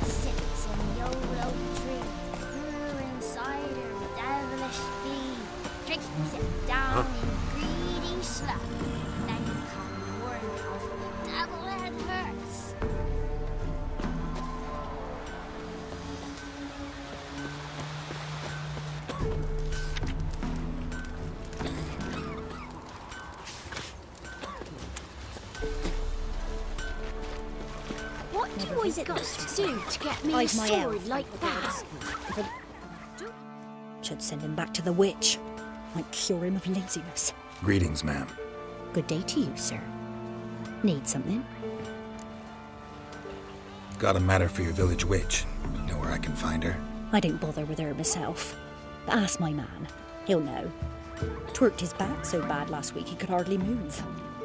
Sits in Yolo tree, brewing cider with devilish glee. Drinks it down in greedy sloth. Then come warm of the devil and hurts. What do you always got to do to get me a Hide my sword elf. like that? Should send him back to the witch. Might cure him of laziness. Greetings, ma'am. Good day to you, sir. Need something? Got a matter for your village witch. Know where I can find her? I didn't bother with her myself. But ask my man. He'll know. Twerked his back so bad last week he could hardly move.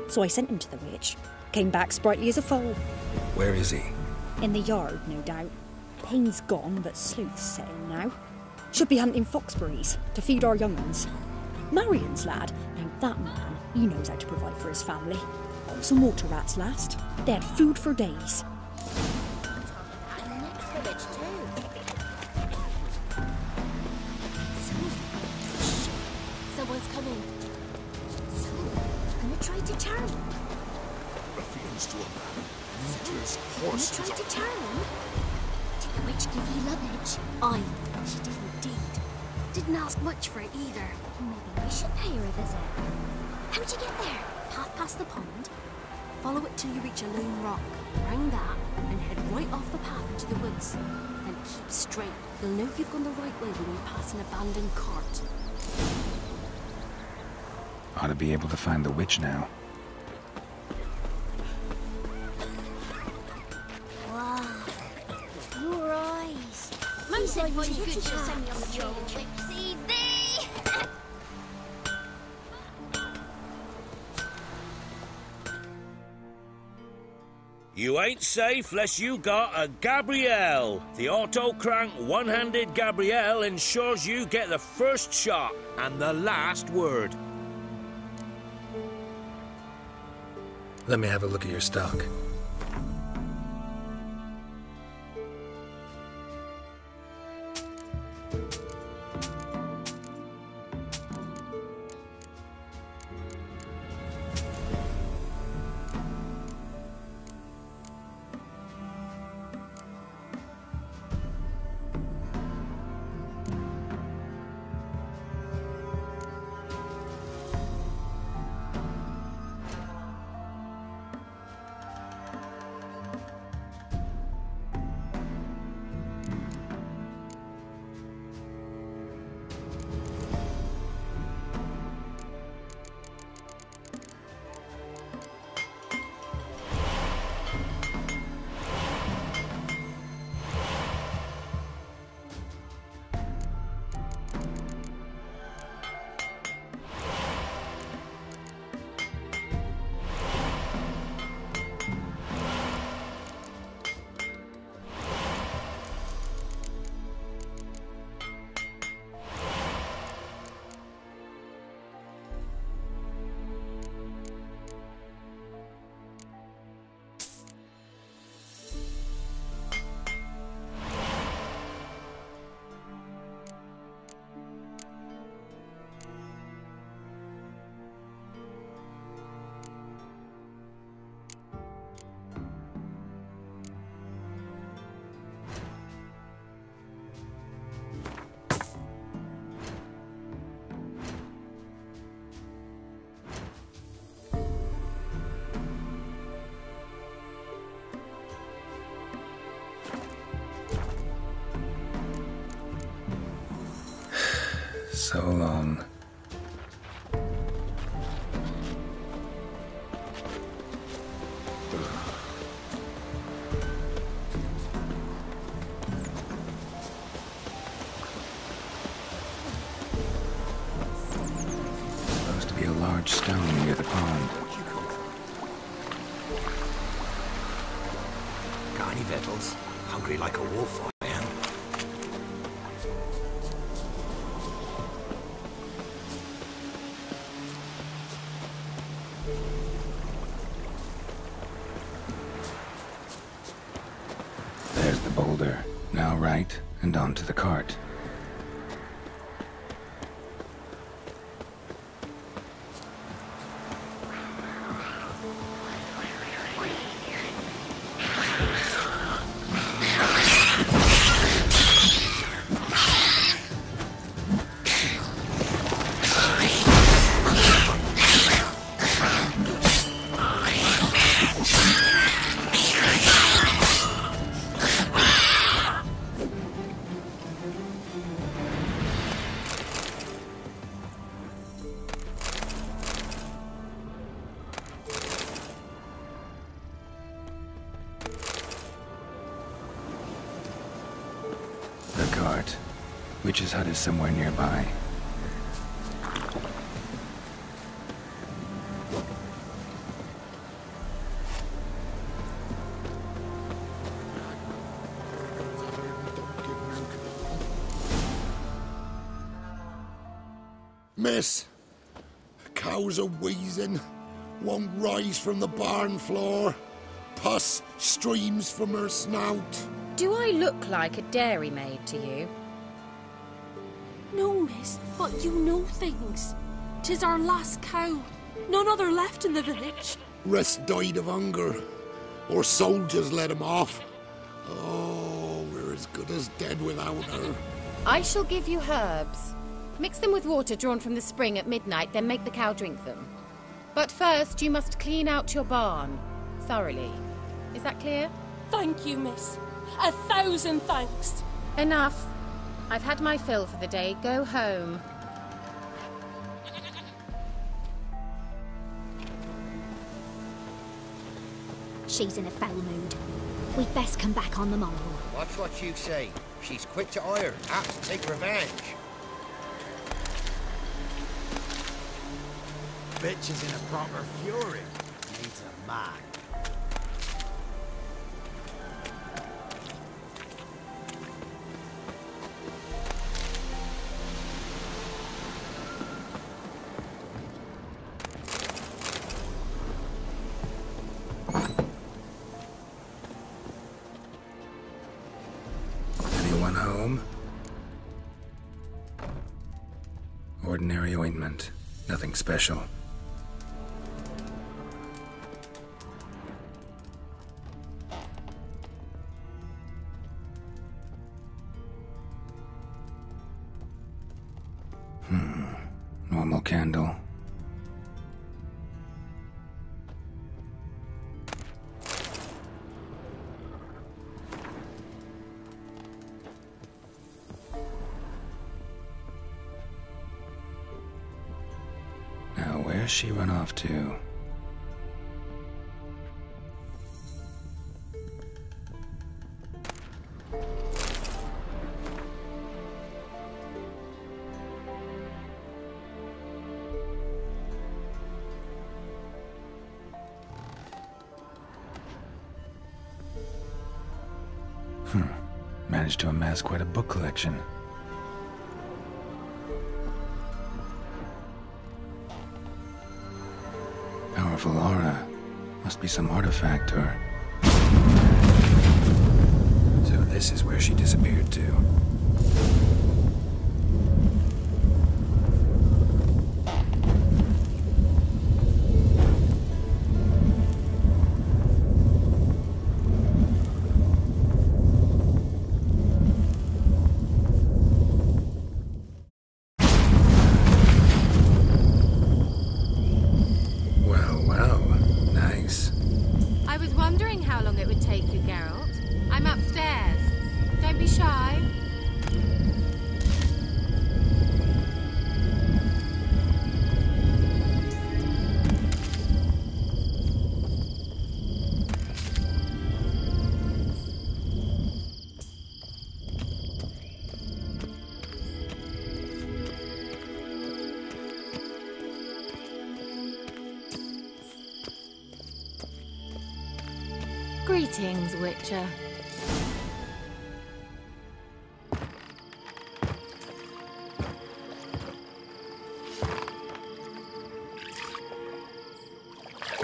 So I sent him to the witch. Came back sprightly as a foal. Where is he? In the yard, no doubt. Pain's gone, but sleuth's setting now. Should be hunting foxberries to feed our young ones. Marion's lad. Now that man, he knows how to provide for his family. Got some water rats last. They had food for days. Next village too. Someone's coming. Gonna try to charm him. Ruffians to a man. Looters, Gonna horses, try to charm him. Did the witch give you luggage? Aye, she did indeed. Didn't ask much for it either. Maybe we should pay her a visit. How'd you get there? Path past the pond. Follow it till you reach a lone rock. Round that, and head right off the path into the woods. Then keep straight. You'll know if you've gone the right way when you pass an abandoned cart. Ought to be able to find the witch now. Wow. Your eyes. Mum It's said like what you Titty could just send me on the Cats. trail and See thee! You ain't safe less you got a Gabrielle. The auto-crank one-handed Gabrielle ensures you get the first shot and the last word. Let me have a look at your stock. So long. Supposed to be a large stone near the pond. Got any victuals? Hungry like a wolf, I am. There's the boulder. Now right, and onto the cart. Witch's hut is somewhere nearby. Miss, cows are wheezing, won't rise from the barn floor. Pus streams from her snout. Do I look like a dairymaid to you? No, miss, but you know things. 'Tis our last cow. None other left in the village. Rest died of hunger, or soldiers let him off. Oh, we're as good as dead without her. I shall give you herbs. Mix them with water drawn from the spring at midnight, then make the cow drink them. But first, you must clean out your barn. Thoroughly. Is that clear? Thank you, miss. 1,000 thanks. Enough. I've had my fill for the day. Go home. She's in a foul mood. We'd best come back on the morrow. Watch what you say. She's quick to ire, apt to take revenge. Bitch is in a proper fury. Needs a man. Anyone home? Ordinary ointment. Nothing special. Normal candle. Now, where's she run off to? Managed to amass quite a book collection. Powerful aura. Must be some artifact or... So this is where she disappeared to. I was wondering how long it would take you, Geralt. I'm upstairs. Don't be shy. Greetings, Witcher.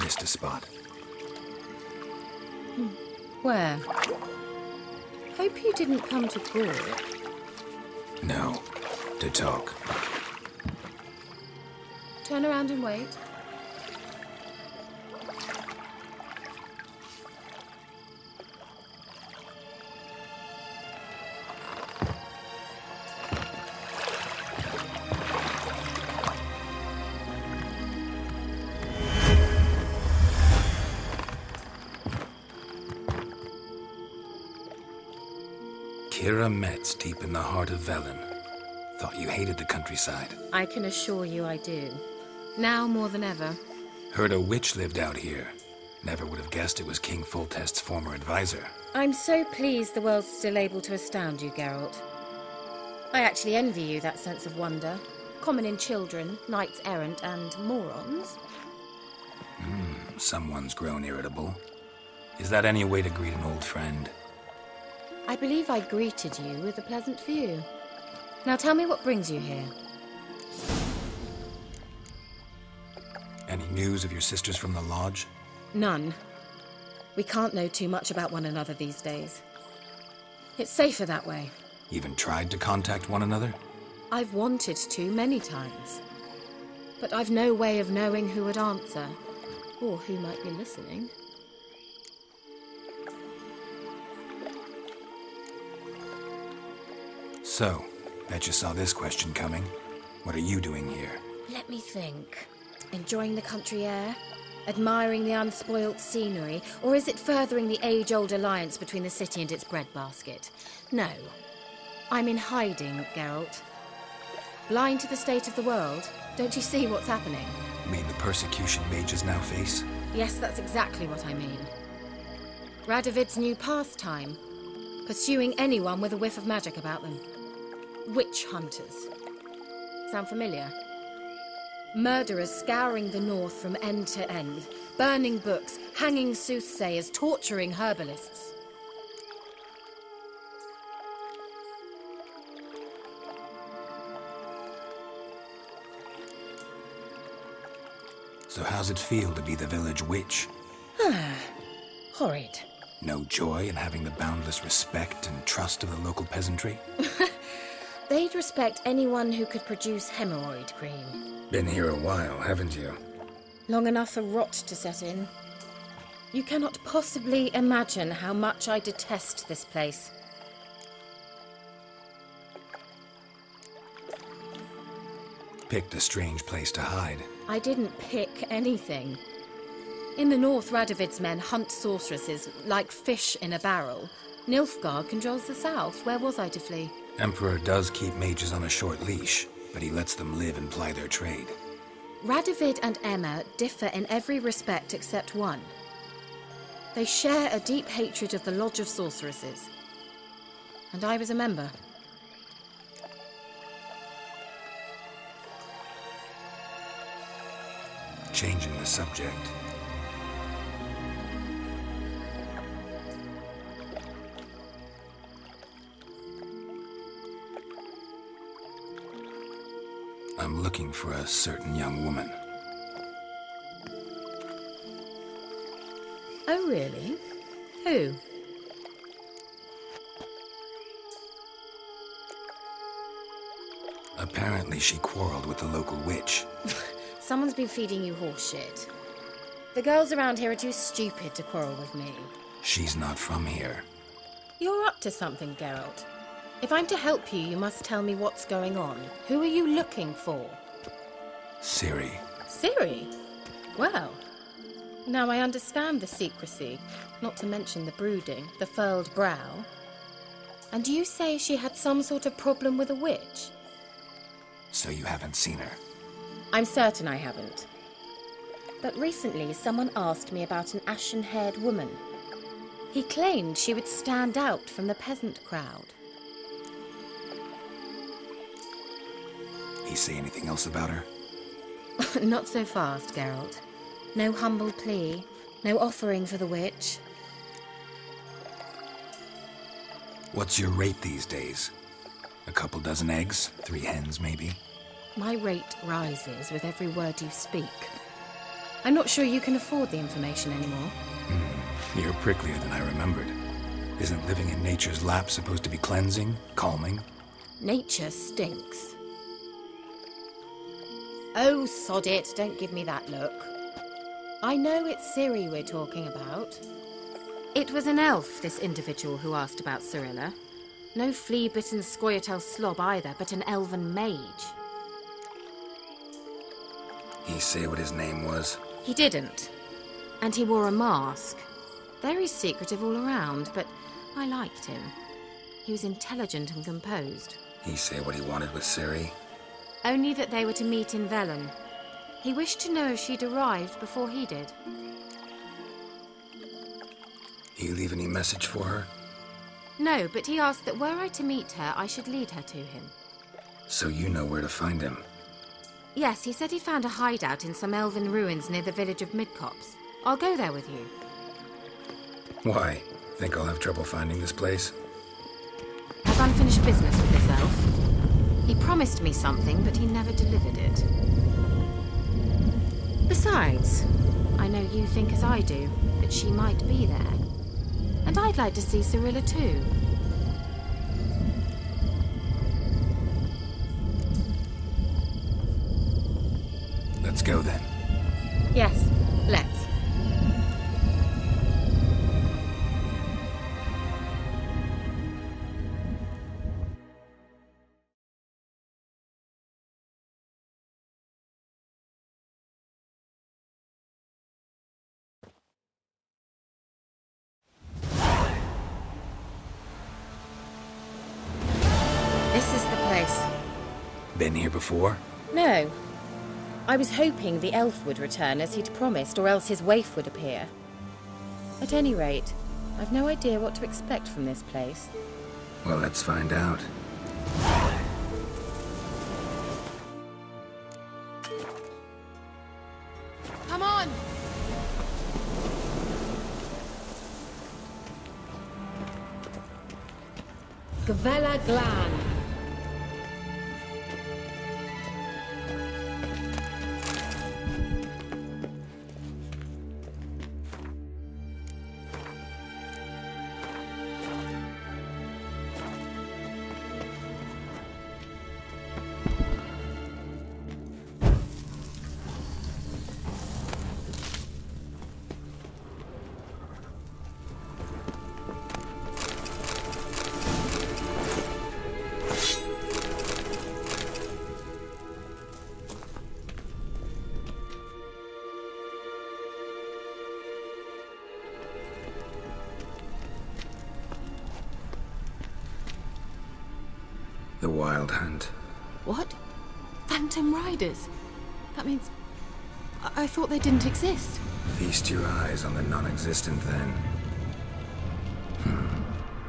Missed a spot. Where? Hope you didn't come to Gore. No. To talk. Turn around and wait. Kira Metz, deep in the heart of Velen. Thought you hated the countryside. I can assure you I do. Now more than ever. Heard a witch lived out here. Never would have guessed it was King Foltest's former advisor. I'm so pleased the world's still able to astound you, Geralt. I actually envy you that sense of wonder. Common in children, knights errant, and morons. Someone's grown irritable. Is that any way to greet an old friend? I believe I greeted you with a pleasant view. Now tell me what brings you here. Any news of your sisters from the lodge? None. We can't know too much about one another these days. It's safer that way. Even tried to contact one another? I've wanted to many times. But I've no way of knowing who would answer, or who might be listening. So, bet you saw this question coming. What are you doing here? Let me think. Enjoying the country air? Admiring the unspoilt scenery? Or is it furthering the age-old alliance between the city and its breadbasket? No. I'm in hiding, Geralt. Blind to the state of the world? Don't you see what's happening? You mean the persecution mages now face? Yes, that's exactly what I mean. Radovid's new pastime. Pursuing anyone with a whiff of magic about them. Witch hunters. Sound familiar? Murderers scouring the north from end to end, burning books, hanging soothsayers, torturing herbalists. So how's it feel to be the village witch? Horrid. No joy in having the boundless respect and trust of the local peasantry? They'd respect anyone who could produce hemorrhoid cream. Been here a while, haven't you? Long enough for rot to set in. You cannot possibly imagine how much I detest this place. Picked a strange place to hide. I didn't pick anything. In the north, Radovid's men hunt sorceresses like fish in a barrel. Nilfgaard controls the south. Where was I to flee? Emperor does keep mages on a short leash, but he lets them live and ply their trade. Radovid and Emma differ in every respect except one. They share a deep hatred of the Lodge of Sorceresses. And I was a member. Changing the subject. I'm looking for a certain young woman. Oh, really? Who? Apparently she quarreled with the local witch. Someone's been feeding you horseshit. The girls around here are too stupid to quarrel with me. She's not from here. You're up to something, Geralt. If I'm to help you, you must tell me what's going on. Who are you looking for? Ciri. Ciri? Well, now I understand the secrecy, not to mention the brooding, the furled brow. And you say she had some sort of problem with a witch? So you haven't seen her? I'm certain I haven't. But recently, someone asked me about an ashen-haired woman. He claimed she would stand out from the peasant crowd. He say anything else about her? Not so fast, Geralt. No humble plea, no offering for the witch. What's your rate these days? A couple dozen eggs? 3 hens, maybe? My rate rises with every word you speak. I'm not sure you can afford the information anymore. You're pricklier than I remembered. Isn't living in nature's lap supposed to be cleansing, calming? Nature stinks. Oh, sod it, don't give me that look. I know it's Ciri we're talking about. It was an elf, this individual who asked about Cirilla. No flea-bitten Scoia'tael slob either, but an elven mage. He say what his name was? He didn't. And he wore a mask. Very secretive all around, but I liked him. He was intelligent and composed. He say what he wanted with Ciri? Only that they were to meet in Velen. He wished to know if she'd arrived before he did. He leave any message for her? No, but he asked that were I to meet her, I should lead her to him. So you know where to find him? Yes, he said he'd found a hideout in some elven ruins near the village of Midcopse. I'll go there with you. Why? Think I'll have trouble finding this place? I've unfinished business with this elf. He promised me something, but he never delivered it. Besides, I know you think as I do, that she might be there. And I'd like to see Cirilla too. Let's go then. Yes, let's. place. Been here before? No. I was hoping the elf would return as he'd promised, or else his waif would appear. At any rate, I've no idea what to expect from this place. Well, let's find out. Come on! Gavella Glan. The Wild Hunt. What? Phantom Riders? That means... I thought they didn't exist. Feast your eyes on the non-existent then.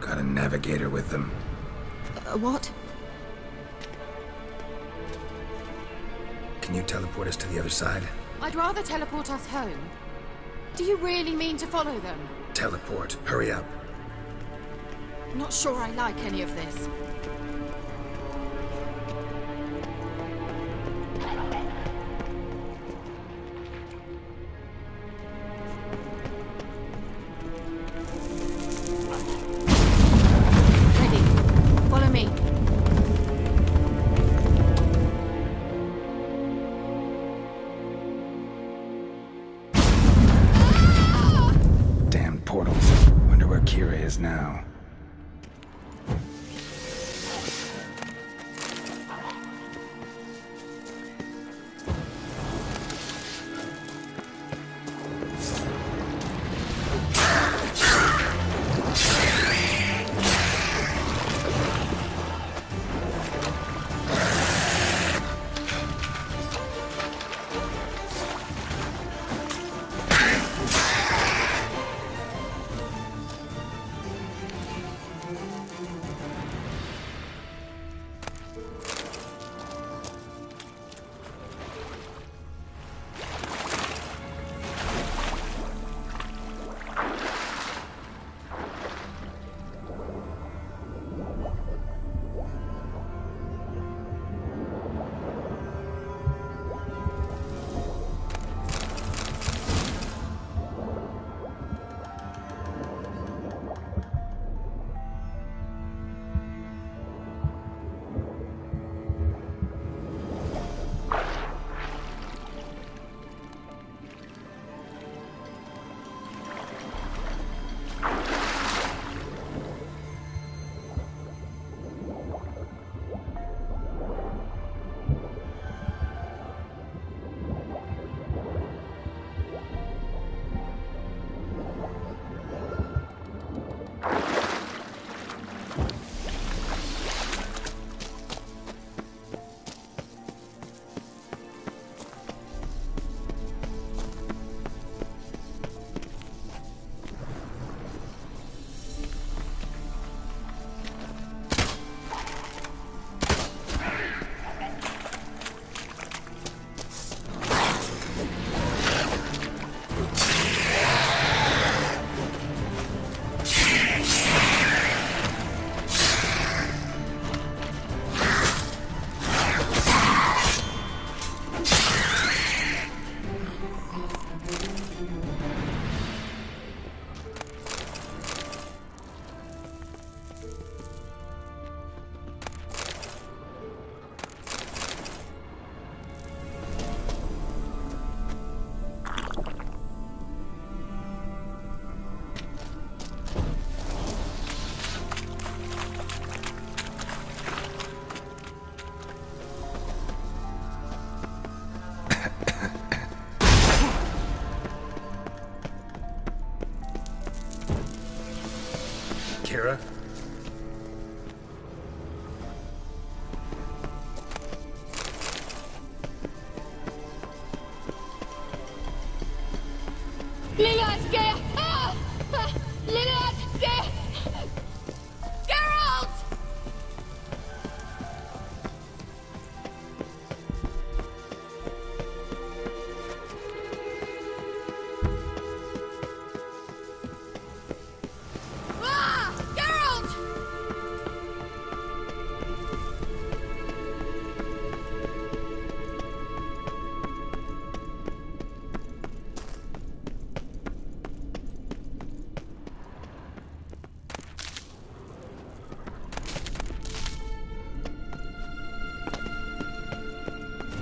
Got a navigator with them. What? Can you teleport us to the other side? I'd rather teleport us home. Do you really mean to follow them? Teleport. Hurry up. Not sure I like any of this. Now.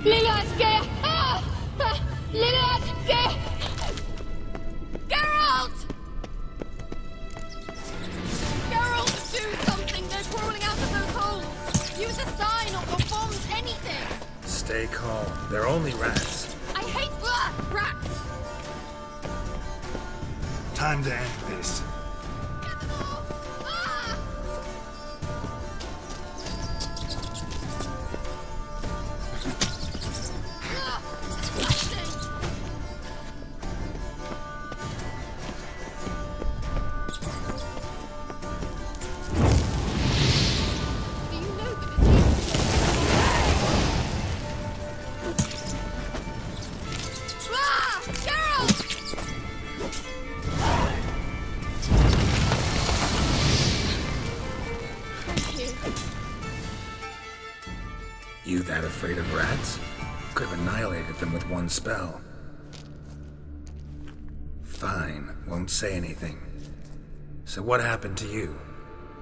Lilatke! Lilatke! Geralt! Geralt, do something! They're crawling out of those holes! Use a sign or bombs, anything! Stay calm. They're only rats. I hate rats! Time to end this. You that afraid of rats? Could have annihilated them with one spell. Fine, won't say anything. So what happened to you?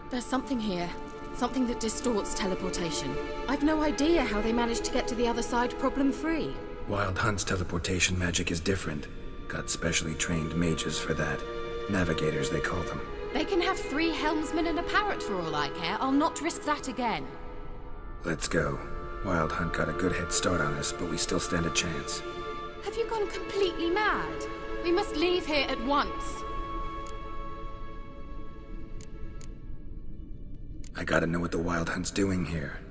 There's something here. Something that distorts teleportation. I've no idea how they managed to get to the other side problem-free. Wild Hunt's teleportation magic is different. Got specially trained mages for that. Navigators, they call them. They can have 3 helmsmen and a parrot for all I care. I'll not risk that again. Let's go. Wild Hunt got a good head start on us, but we still stand a chance. Have you gone completely mad? We must leave here at once. I gotta know what the Wild Hunt's doing here.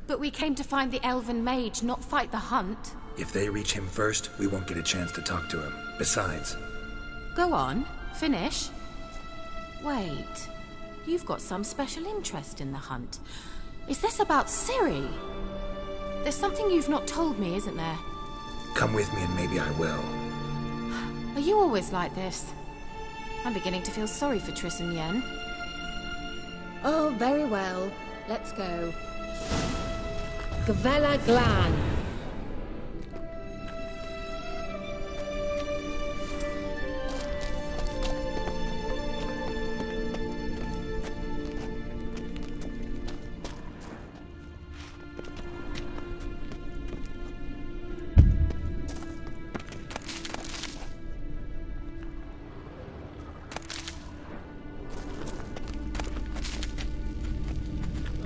But we came to find the Elven Mage, not fight the hunt. If they reach him first, we won't get a chance to talk to him. Besides... Go on. Finish. Wait. You've got some special interest in the hunt. Is this about Ciri? There's something you've not told me, isn't there? Come with me and maybe I will. Are you always like this? I'm beginning to feel sorry for Triss and Yen. Oh, very well. Let's go. Gavella Glan.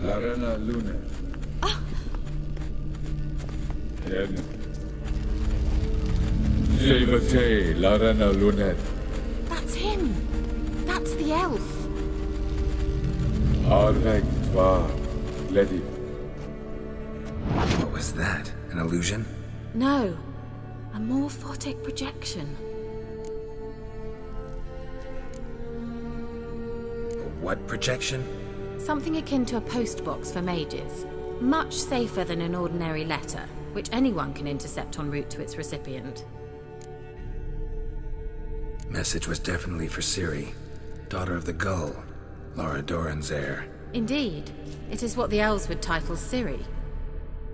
Larena Lunet. Jevate, Larena Lunet. That's him. That's the elf. Arvek Tvar, Ledi. What was that? An illusion? No. A morphotic projection. What projection? Something akin to a postbox for mages. Much safer than an ordinary letter, which anyone can intercept en route to its recipient. Message was definitely for Ciri, daughter of the Gull, Lara Doran's heir. Indeed. It is what the elves would title Ciri.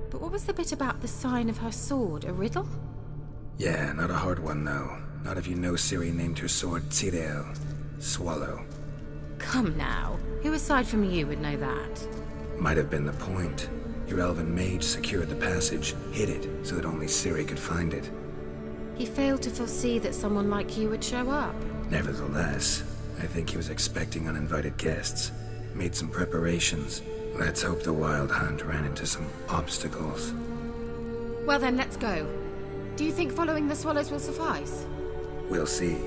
But what was the bit about the sign of her sword? A riddle? Yeah, not a hard one, though. Not if you know Ciri named her sword Tirael, Swallow. Come now. Who aside from you would know that? Might have been the point. Your elven mage secured the passage, hid it, so that only Ciri could find it. He failed to foresee that someone like you would show up. Nevertheless, I think he was expecting uninvited guests. Made some preparations. Let's hope the Wild Hunt ran into some obstacles. Well then, let's go. Do you think following the swallows will suffice? We'll see.